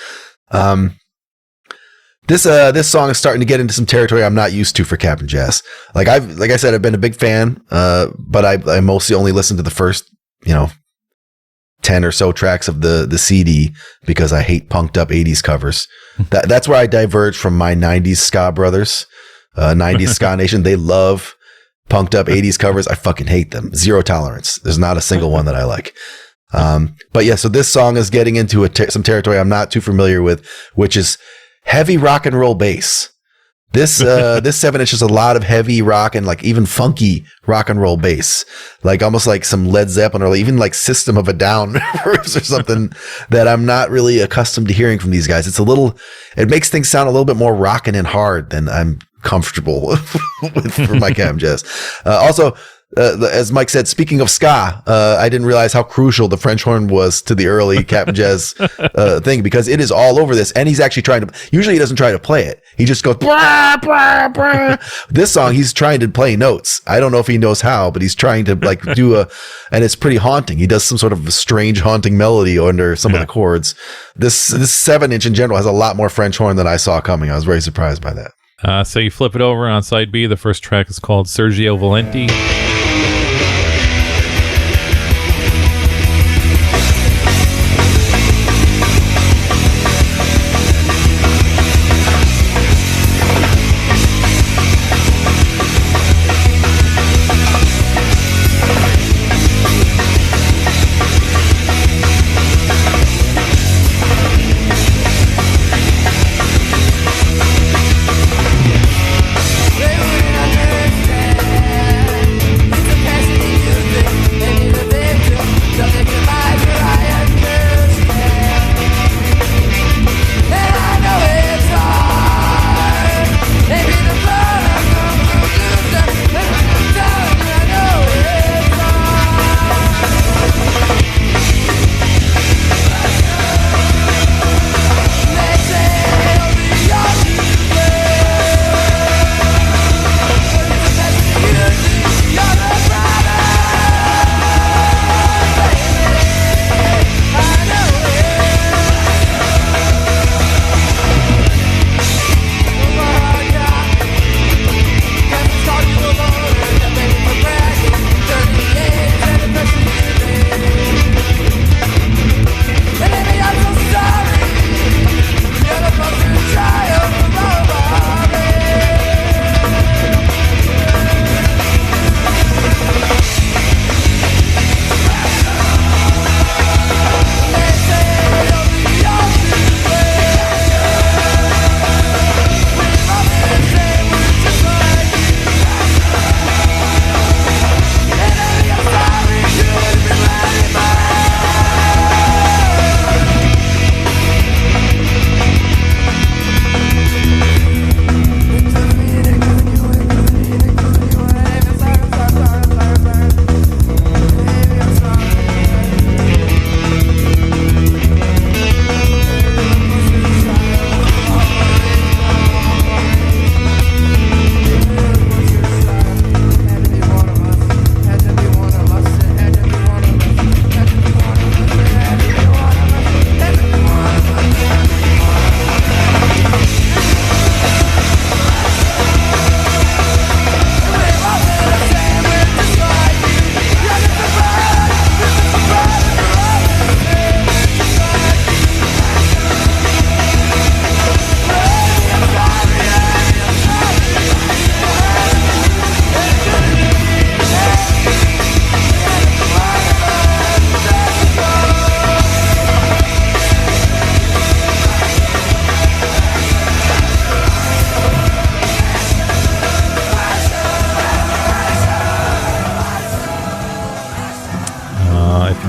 [SPEAKER 2] This song is starting to get into some territory I'm not used to for Capn Jazz. Like I said, I've been a big fan, but I mostly only listened to the first 10 or so tracks of the CD because I hate punked up 80s covers. That's where I diverge from my 90s ska brothers, 90s ska nation. They love punked up 80s covers. I fucking hate them. Zero tolerance. There's not a single one that I like. But yeah, so this song is getting into some territory I'm not too familiar with, which is heavy rock and roll bass. This 7-inch is a lot of heavy rock and like even funky rock and roll bass, like almost like some Led Zeppelin or even like System of a Down riffs or something that I'm not really accustomed to hearing from these guys. It makes things sound a little bit more rockin' and hard than I'm comfortable with for my Capn Jazz. Also, as Mike said, speaking of ska, I didn't realize how crucial the French horn was to the early Capn Jazz thing, because it is all over this, and he's actually usually he doesn't try to play it. He just goes, blah, blah, blah. This song, he's trying to play notes. I don't know if he knows how, but he's trying to like and it's pretty haunting. He does some sort of strange haunting melody under some of the chords. This 7-inch in general has a lot more French horn than I saw coming. I was very surprised by that.
[SPEAKER 1] So you flip it over on side B. The first track is called Sergio Valenti.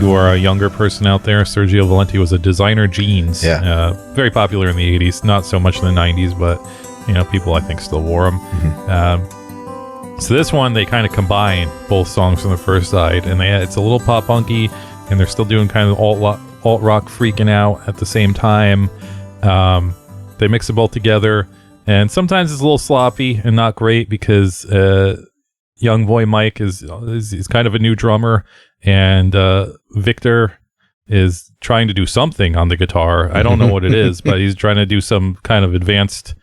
[SPEAKER 1] you're a younger person out there, Sergio Valenti was a designer jeans.
[SPEAKER 2] Yeah.
[SPEAKER 1] Very popular in the 80s, not so much in the 90s, but people I think still wore them.
[SPEAKER 2] Mm-hmm.
[SPEAKER 1] So this one, they kind of combine both songs from the first side, and it's a little pop punky, and they're still doing kind of alt rock freaking out at the same time. They mix it both together, and sometimes it's a little sloppy and not great because young boy Mike is kind of a new drummer, and Victor is trying to do something on the guitar. I don't know what it is, but he's trying to do some kind of advanced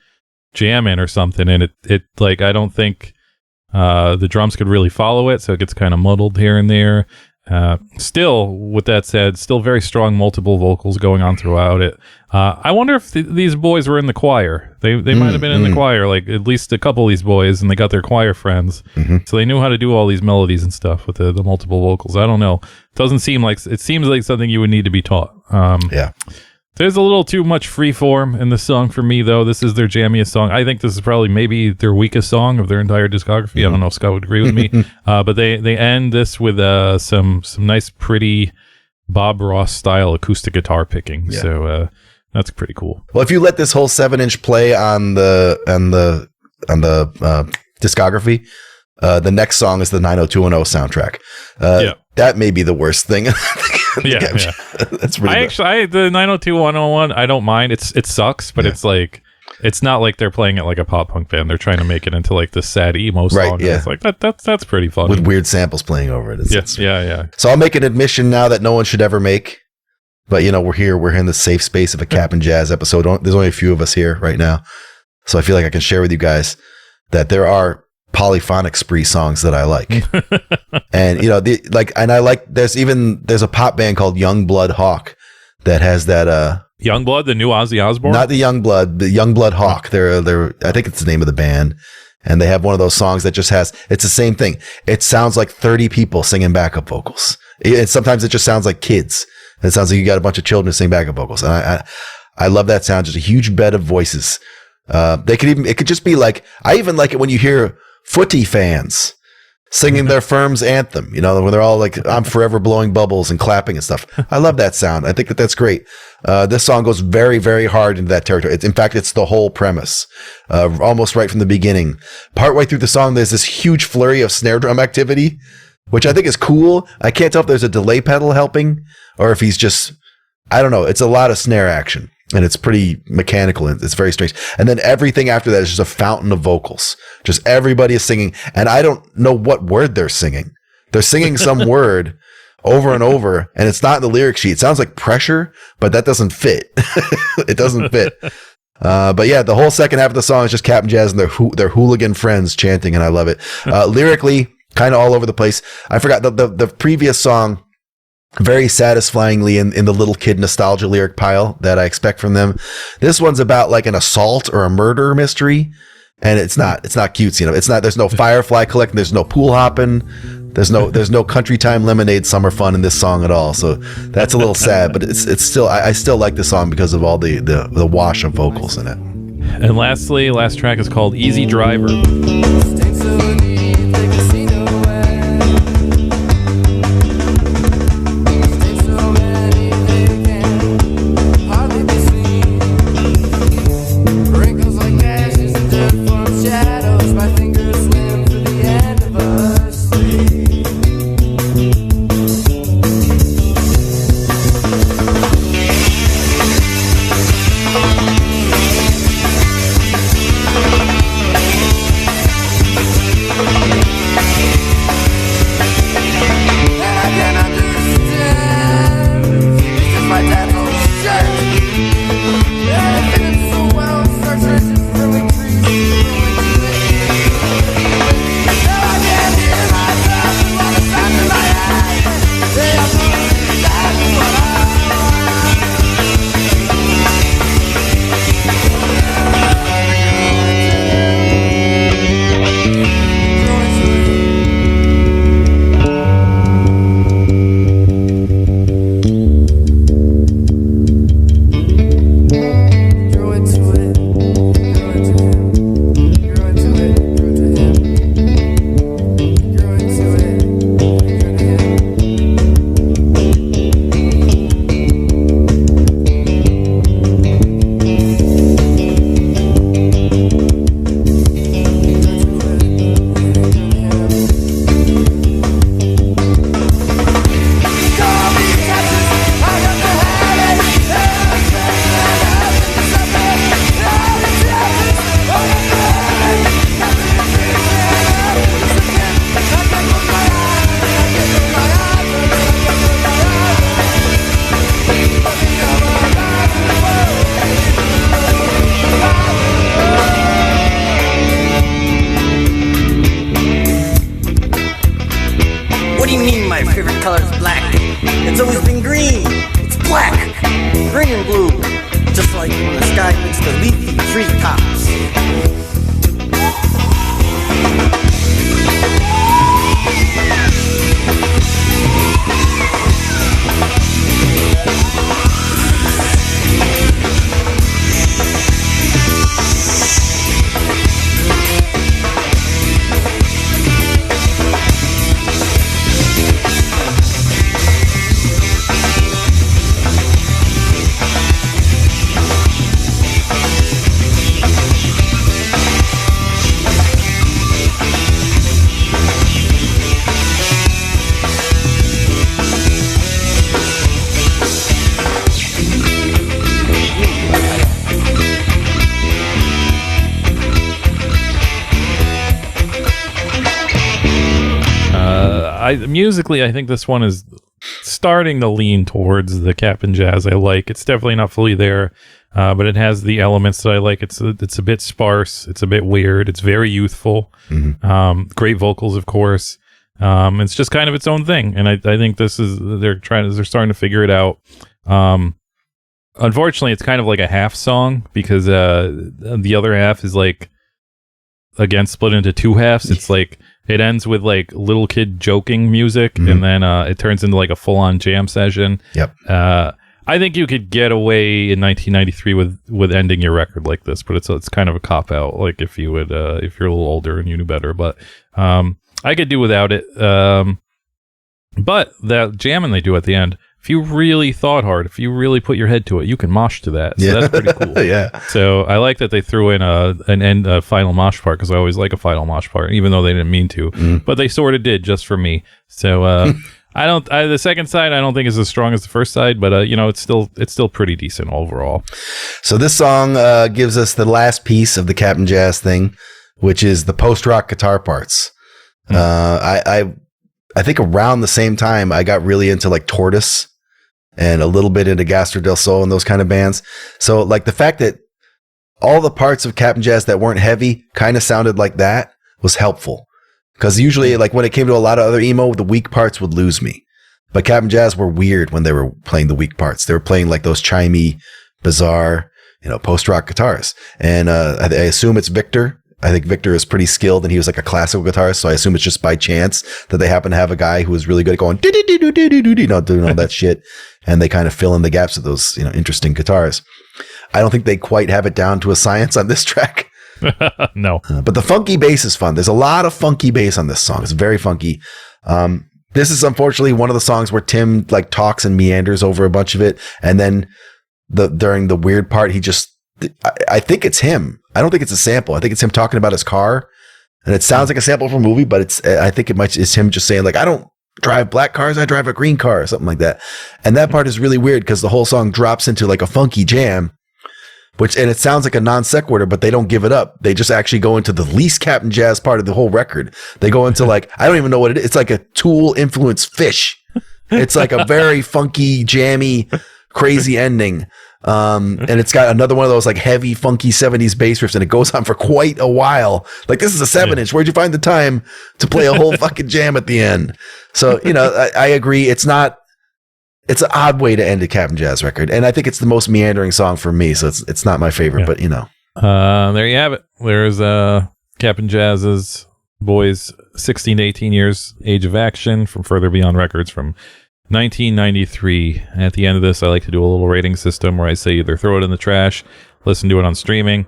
[SPEAKER 1] jamming or something, and it like I don't think the drums could really follow it, so it gets kind of muddled here and there. Still, with that said, still very strong multiple vocals going on throughout it. I wonder if these boys were in the choir. They might have been in the choir, like at least a couple of these boys, and they got their choir friends, so they knew how to do all these melodies and stuff with the multiple vocals. I don't know. It seems like something you would need to be taught.
[SPEAKER 2] Yeah.
[SPEAKER 1] There's a little too much freeform in the song for me, though. This is their jammiest song. I think this is probably maybe their weakest song of their entire discography. I don't know if Scott would agree with me. But they end this with some nice, pretty Bob Ross style acoustic guitar picking. Yeah. So that's pretty cool.
[SPEAKER 2] Well, if you let this whole 7-inch play on the discography, the next song is the 90210 soundtrack. That may be the worst thing.
[SPEAKER 1] Yeah.
[SPEAKER 2] That's really
[SPEAKER 1] the 90210 I don't mind. It sucks, but it's like it's not like they're playing it like a pop punk band. They're trying to make it into like the sad emo song.
[SPEAKER 2] Right, yeah.
[SPEAKER 1] It's like that's pretty fun.
[SPEAKER 2] With weird samples playing over it.
[SPEAKER 1] Yeah.
[SPEAKER 2] So I'll make an admission now that no one should ever make. But we're here. We're in the safe space of a Capn Jazz episode. There's only a few of us here right now. So I feel like I can share with you guys that there are polyphonic spree songs that I like. And there's a pop band called Youngblood Hawk that has that
[SPEAKER 1] Youngblood, the new Ozzy Osbourne?
[SPEAKER 2] Not the Youngblood, the Youngblood Hawk. They're I think it's the name of the band. And they have one of those songs that just it's the same thing. It sounds like 30 people singing backup vocals. Sometimes it just sounds like kids. It sounds like you got a bunch of children singing backup vocals. And I love that sound. Just a huge bed of voices. It could just be like, I even like it when you hear footy fans singing their firm's anthem, when they're all like, I'm forever blowing bubbles and clapping and stuff. I love that sound. I think that's great. This song goes very, very hard into that territory. In fact, it's the whole premise, almost right from the beginning. Partway through the song, there's this huge flurry of snare drum activity, which I think is cool. I can't tell if there's a delay pedal helping or if he's just, I don't know. It's a lot of snare action. And it's pretty mechanical and it's very strange. And then everything after that is just a fountain of vocals. Just everybody is singing. And I don't know what word they're singing. They're singing some word over and over. And it's not in the lyric sheet. It sounds like pressure, but that doesn't fit. It doesn't fit. But yeah, the whole second half of the song is just Capn Jazz and their hooligan friends chanting. And I love it. Lyrically, kind of all over the place. I forgot the previous song. Very satisfyingly in the little kid nostalgia lyric pile that I expect from them. This one's about like an assault or a murder mystery, and it's not cutesy. It's not. There's no firefly collecting. There's no pool hopping. There's no country time lemonade summer fun in this song at all. So that's a little sad, but it's still I still like the song because of all the wash of vocals in it.
[SPEAKER 1] And lastly, last track is called Easy Driver.
[SPEAKER 3] do you mean my favorite color is black? It's always been green. It's black. Green and blue. Just like when the sky meets the leafy treetops.
[SPEAKER 1] Musically, I think this one is starting to lean towards the Capn jazz I like. It's definitely not fully there, but it has the elements that I like. It's a bit sparse. It's a bit weird. It's very youthful. Mm-hmm. Great vocals, of course. It's just kind of its own thing, and I think they're starting to figure it out. Unfortunately, it's kind of like a half song because the other half is like again split into two halves. It's like it ends with like little kid joking music, mm-hmm. and then it turns into like a full-on jam session.
[SPEAKER 2] Yep.
[SPEAKER 1] I think you could get away in 1993 with ending your record like this, but it's kind of a cop out. Like if you would if you're a little older and you knew better, but I could do without it. But that jamming they do at the end, if you really thought hard, if you really put your head to it, you can mosh to that. So that's pretty cool.
[SPEAKER 2] Yeah.
[SPEAKER 1] So I like that they threw in a final mosh part, because I always like a final mosh part, even though they didn't mean to. Mm. But they sort of did just for me. So the second side I don't think is as strong as the first side, but it's still pretty decent overall.
[SPEAKER 2] So this song gives us the last piece of the Capn jazz thing, which is the post-rock guitar parts. I think around the same time I got really into like Tortoise and a little bit into Gastro del Sol and those kind of bands. So like the fact that all the parts of Capn jazz that weren't heavy kind of sounded like that was helpful, because usually like when it came to a lot of other emo, the weak parts would lose me. But Capn jazz were weird when they were playing the weak parts. They were playing like those chimey, bizarre, post-rock guitars. And I assume it's Victor. I think Victor is pretty skilled, and he was like a classical guitarist, so I assume it's just by chance that they happen to have a guy who was really good at going doing all that shit, and they kind of fill in the gaps of those interesting guitars. I don't think they quite have it down to a science on this track.
[SPEAKER 1] No,
[SPEAKER 2] but the funky bass is fun. There's a lot of funky bass on this song. It's very funky. This is unfortunately one of the songs where Tim like talks and meanders over a bunch of it, and then during the weird part, he just. I think it's him. I don't think it's a sample. I think it's him talking about his car, and it sounds like a sample from a movie, but I think it's him just saying like, I don't drive black cars, I drive a green car, or something like that. And that part is really weird because the whole song drops into like a funky jam, and it sounds like a non sequitur, but they don't give it up. They just actually go into the least Capn jazz part of the whole record. They go into like, I don't even know what it is. It's like a Tool influenced Fish. It's like a very funky, jammy, crazy ending. And it's got another one of those like heavy, funky 70s bass riffs, and it goes on for quite a while. Like, this is a 7-inch. Where'd you find the time to play a whole fucking jam at the end? So, I agree. It's an odd way to end a Capn jazz record. And I think it's the most meandering song for me. So it's not my favorite, but
[SPEAKER 1] there you have it. There's Capn Jazz's boys 16 to 18 years age of action from Further Beyond Records from 1993. At the end of this, I like to do a little rating system where I say either throw it in the trash, listen to it on streaming,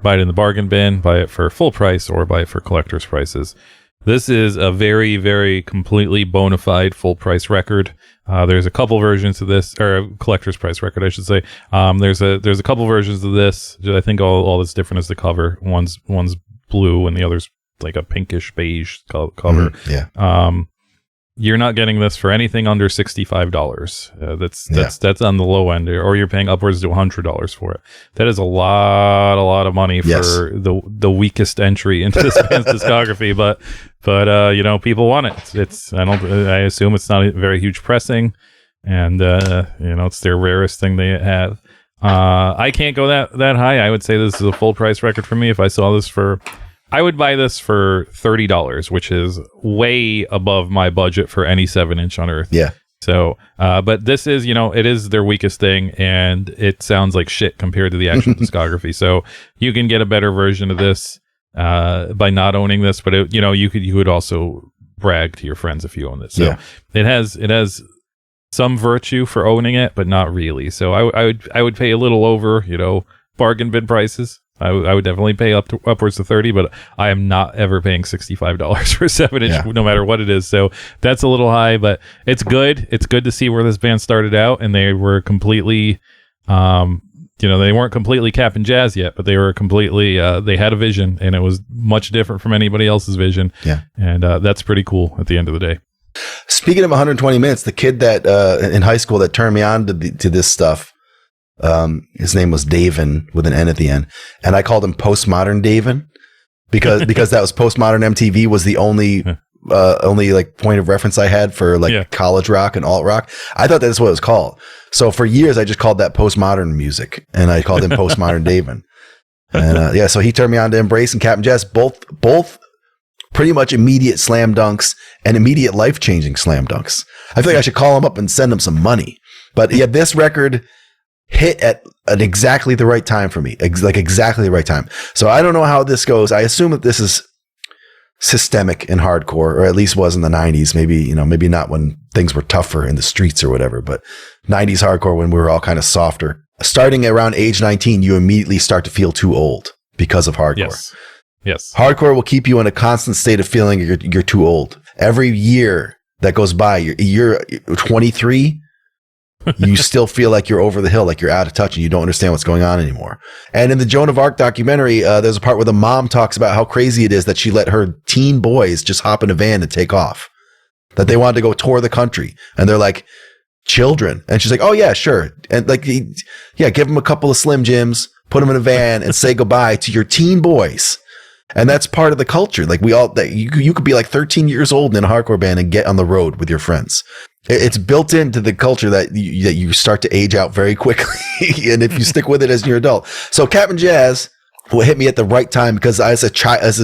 [SPEAKER 1] buy it in the bargain bin, buy it for full price, or buy it for collector's prices. This is a very, very completely bona fide full price record. There's a couple versions of this, or a collector's price record, I should say. There's a couple versions of this. I think all that's different is the cover. One's blue and the other's like a pinkish beige cover.
[SPEAKER 2] Mm-hmm. Yeah.
[SPEAKER 1] You're not getting this for anything under $65. That's on the low end, or you're paying upwards to $100 for it. That is a lot of money for the weakest entry into this band's discography. But people want it. I assume it's not a very huge pressing, and it's their rarest thing they have. I can't go that high. I would say this is a full price record for me. If I saw this for I would buy this for $30, which is way above my budget for any 7-inch on Earth.
[SPEAKER 2] Yeah.
[SPEAKER 1] So, but this is, it is their weakest thing, and it sounds like shit compared to the actual discography. So you can get a better version of this by not owning this, but you would also brag to your friends if you own this. So
[SPEAKER 2] Yeah.
[SPEAKER 1] it has some virtue for owning it, but not really. So I would pay a little over, bargain bin prices. I would definitely pay upwards to 30, but I am not ever paying $65 for a 7-inch, no matter what it is. So that's a little high, but it's good. It's good to see where this band started out, and they were completely, they weren't completely Capn Jazz yet, but they were completely, they had a vision, and it was much different from anybody else's vision.
[SPEAKER 2] Yeah.
[SPEAKER 1] And that's pretty cool at the end of the day.
[SPEAKER 2] Speaking of 120 minutes, the kid that in high school that turned me on to this stuff, his name was Davin with an N at the end, and I called him Postmodern Davin because that was Postmodern MTV was the only like point of reference I had for college rock and alt rock. I thought that's what it was called. So for years I just called that postmodern music, and I called him Postmodern Davin. And so he turned me on to Embrace and Capn Jazz, both pretty much immediate slam dunks and immediate life-changing slam dunks. I feel like I should call him up and send him some money. But yeah, this record hit at exactly the right time for me, exactly the right time. So I don't know how this goes. I assume that this is systemic in hardcore, or at least was in the 90s. Maybe, maybe not when things were tougher in the streets or whatever, but 90s hardcore when we were all kind of softer. Starting around age 19, you immediately start to feel too old because of hardcore.
[SPEAKER 1] Yes.
[SPEAKER 2] Hardcore will keep you in a constant state of feeling you're too old. Every year that goes by, you're 23, you still feel like you're over the hill, like you're out of touch, and you don't understand what's going on anymore. And in the Joan of Arc documentary, there's a part where the mom talks about how crazy it is that she let her teen boys just hop in a van and take off, that they wanted to go tour the country. And they're like, children. And she's like, oh yeah, sure. And give them a couple of Slim Jims, put them in a van, and say goodbye to your teen boys. And that's part of the culture. Like you could be like 13 years old in a hardcore band and get on the road with your friends. It's built into the culture that you start to age out very quickly. And if you stick with it as you're adult. So Capn Jazz will hit me at the right time, because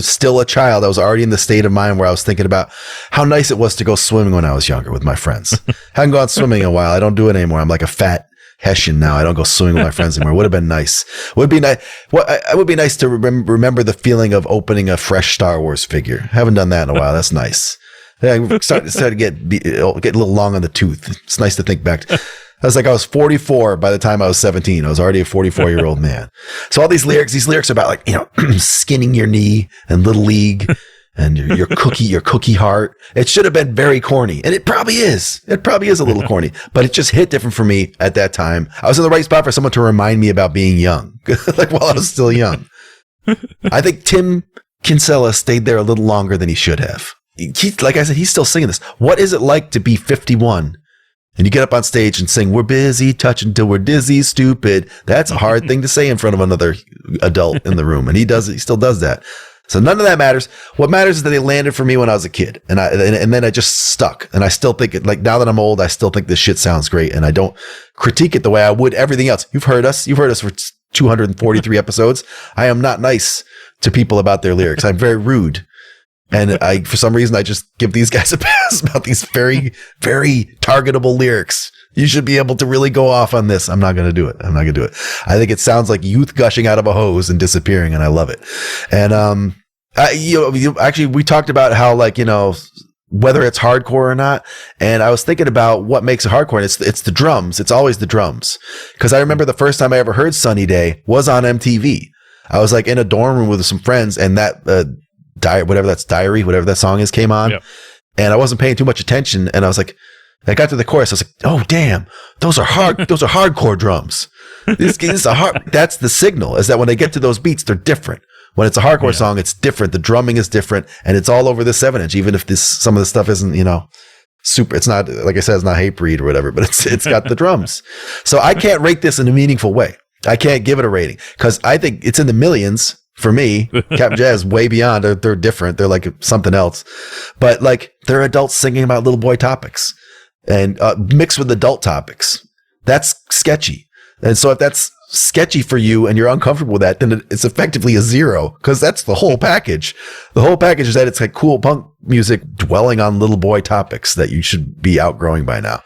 [SPEAKER 2] still a child, I was already in the state of mind where I was thinking about how nice it was to go swimming when I was younger with my friends. Haven't gone swimming in a while. I don't do it anymore. I'm like a fat Hessian now. I don't go swimming with my friends anymore. Would have been nice. Would be nice. It would be nice to remember the feeling of opening a fresh Star Wars figure. Haven't done that in a while. That's nice. Yeah, starting to get a little long on the tooth. It's nice to think back. I was 44 by the time I was 17. I was already a 44-year-old man. So all these lyrics are about skinning your knee and Little League and your cookie heart. It should have been very corny, and it probably is. It probably is a little corny, but it just hit different for me at that time. I was in the right spot for someone to remind me about being young, while I was still young. I think Tim Kinsella stayed there a little longer than he should have. Like I said, he's still singing this. What is it like to be 51 and you get up on stage and sing, "We're busy touching till we're dizzy, stupid"? That's a hard thing to say in front of another adult in the room, and he still does that. So none of that matters. What matters is that they landed for me when I was a kid, and then I just stuck. And I still think it, now that I'm old, I still think this shit sounds great, and I don't critique it the way I would everything else. You've heard us for 243 episodes. I am not nice to people about their lyrics. I'm very rude. And for some reason, I just give these guys a pass about these very, very targetable lyrics. You should be able to really go off on this. I'm not going to do it. I think it sounds like youth gushing out of a hose and disappearing, and I love it. And actually, we talked about how whether it's hardcore or not. And I was thinking about what makes it hardcore, and it's the drums. It's always the drums. Because I remember the first time I ever heard "Sunny Day" was on MTV. I was in a dorm room with some friends, and that whatever that song is came on. Yep. And I wasn't paying too much attention, and I got to the chorus. I was like, "Oh damn, those are hardcore drums." That's the signal, is that when they get to those beats, they're different. When it's a hardcore song, it's different. The drumming is different, and it's all over the 7-inch. Even if some of the stuff isn't super, it's not, like I said, it's not Hatebreed or whatever, but it's got the drums. So I can't rate this in a meaningful way. I can't give it a rating because I think it's in the millions. For me, Capn Jazz way beyond. They're different. They're like something else, but they're adults singing about little boy topics and mixed with adult topics. That's sketchy. And so if that's sketchy for you and you're uncomfortable with that, then it's effectively a 0, because that's the whole package. The whole package is that it's like cool punk music dwelling on little boy topics that you should be outgrowing by now.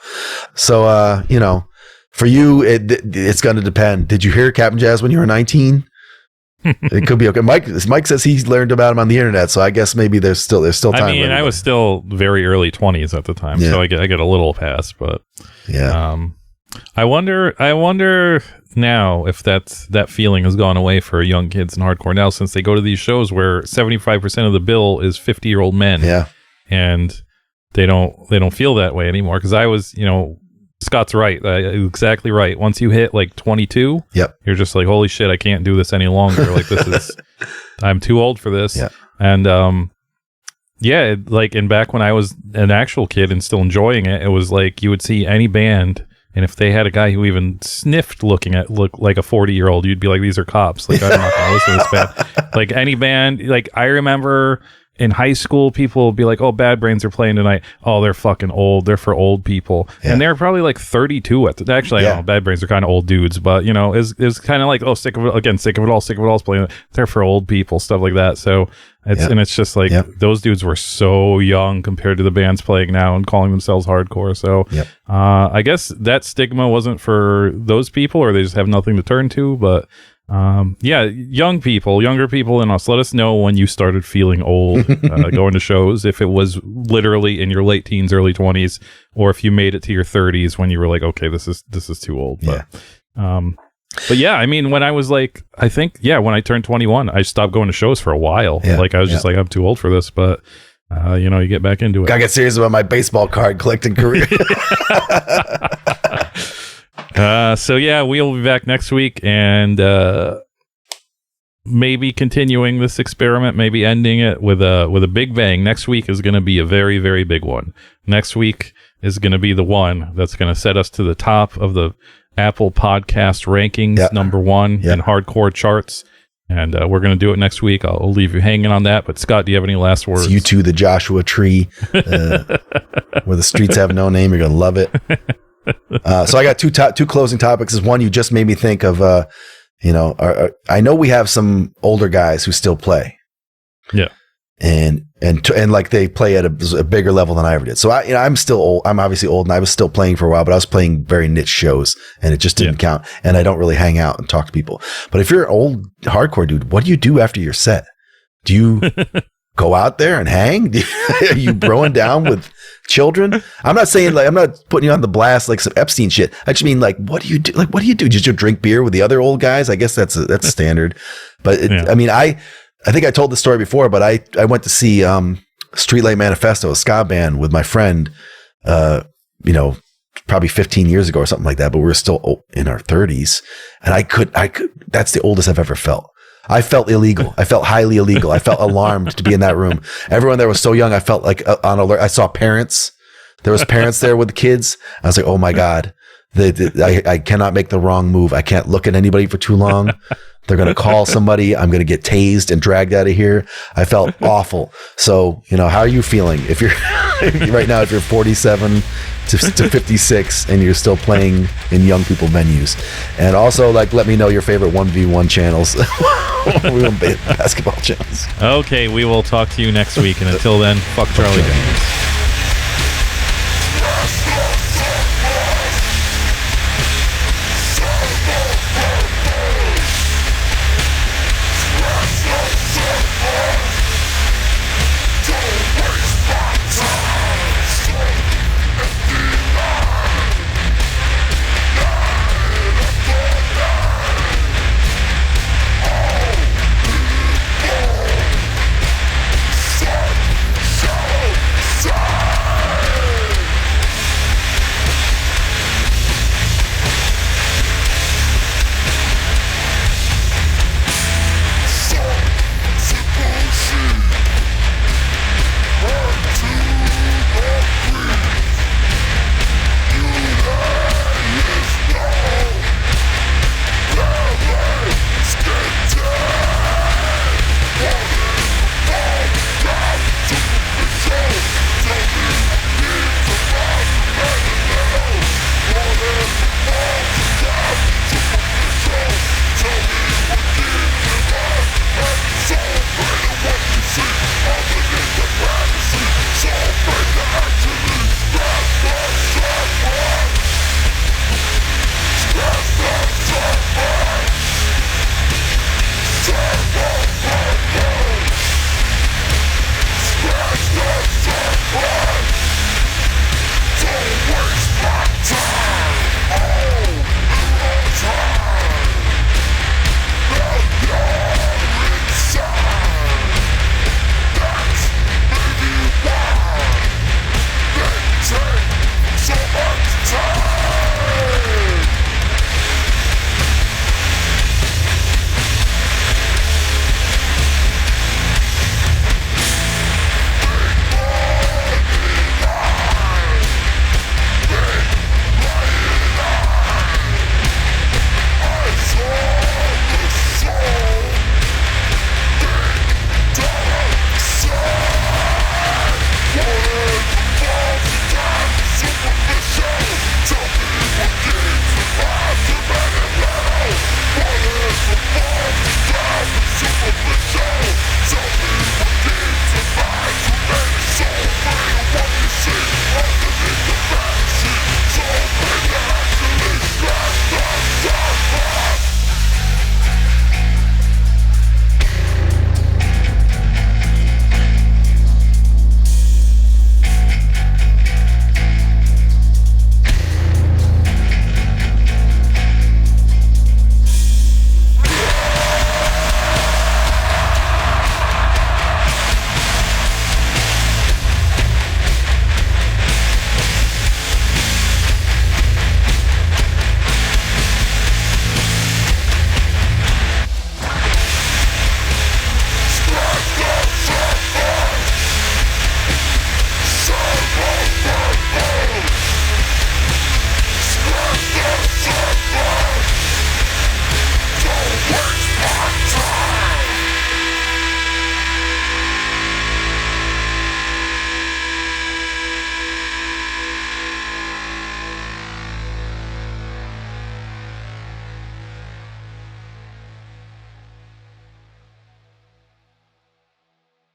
[SPEAKER 2] So, for you, it's going to depend. Did you hear Capn Jazz when you were 19? It could be okay. Mike says he's learned about him on the internet, so I guess maybe there's still time.
[SPEAKER 1] I mean, I was still very early 20s at the time, so I get a little pass, but I wonder now if that feeling has gone away for young kids in hardcore now, since they go to these shows where 75% of the bill is 50-year-old men.
[SPEAKER 2] Yeah.
[SPEAKER 1] And they don't feel that way anymore. Because I was, Scott's right. Exactly right. Once you hit like 22, you're just like, holy shit, I can't do this any longer. Like I'm too old for this.
[SPEAKER 2] Yep.
[SPEAKER 1] And and back when I was an actual kid and still enjoying it, it was like you would see any band, and if they had a guy who even sniffed look like a 40-year-old, you'd be like, these are cops. Like, I'm not going to listen to this band. Like any band, like I remember in high school, people would be like, oh, Bad Brains are playing tonight. Oh, they're fucking old. They're for old people. Yeah. And they're probably like 32 at the, actually, I don't know, Bad Brains are kind of old dudes, but it's kind of like, oh, sick of it all's playing. They're for old people, stuff like that. So it's just like those dudes were so young compared to the bands playing now and calling themselves hardcore. So I guess that stigma wasn't for those people, or they just have nothing to turn to, but younger people in us, let us know when you started feeling old going to shows, if it was literally in your late teens, early 20s, or if you made it to your 30s when you were like, okay, this is too old. But I mean, when I was like, I think when I turned 21, I stopped going to shows for a while. Like I was just like, I'm too old for this, but you get back into it.
[SPEAKER 2] Gotta get serious about my baseball card collecting career.
[SPEAKER 1] We'll be back next week and maybe continuing this experiment, maybe ending it with a big bang. Next week is going to be a very, very big one. Next week is going to be the one that's going to set us to the top of the Apple Podcast rankings, number 1 in hardcore charts. And we're going to do it next week. I'll leave you hanging on that. But Scott, do you have any last words?
[SPEAKER 2] It's you two, the Joshua Tree, where the streets have no name. You're going to love it. So I got two closing topics. Is one, you just made me think of, I know we have some older guys who still play.
[SPEAKER 1] Yeah.
[SPEAKER 2] And like they play at a bigger level than I ever did. So I'm still old. I'm obviously old, and I was still playing for a while, but I was playing very niche shows, and it just didn't count. And I don't really hang out and talk to people. But if you're an old hardcore dude, what do you do after your set? Do you go out there and hang? Are you broing down with children? I'm not saying I'm not putting you on the blast like some Epstein shit. I just mean what do you do? Like, what do you do? Did you drink beer with the other old guys? I guess that's standard. But I mean, I think I told this story before, but I went to see Streetlight Manifesto, a ska band, with my friend, probably 15 years ago or something like that. But we were still in our 30s, and I could. That's the oldest I've ever felt. I felt illegal. I felt highly illegal. I felt alarmed to be in that room. Everyone there was so young. I felt like on alert. I saw parents. There was parents there with the kids. I was like, oh my God, I cannot make the wrong move. I can't look at anybody for too long. They're going to call somebody. I'm going to get tased and dragged out of here. I felt awful. So, how are you feeling? If you're right now, if you're 47 to 56 and you're still playing in young people venues, and also let me know your favorite 1v1 channels. We want basketball channels.
[SPEAKER 1] Okay. We will talk to you next week. And until then, fuck Charlie Daniels.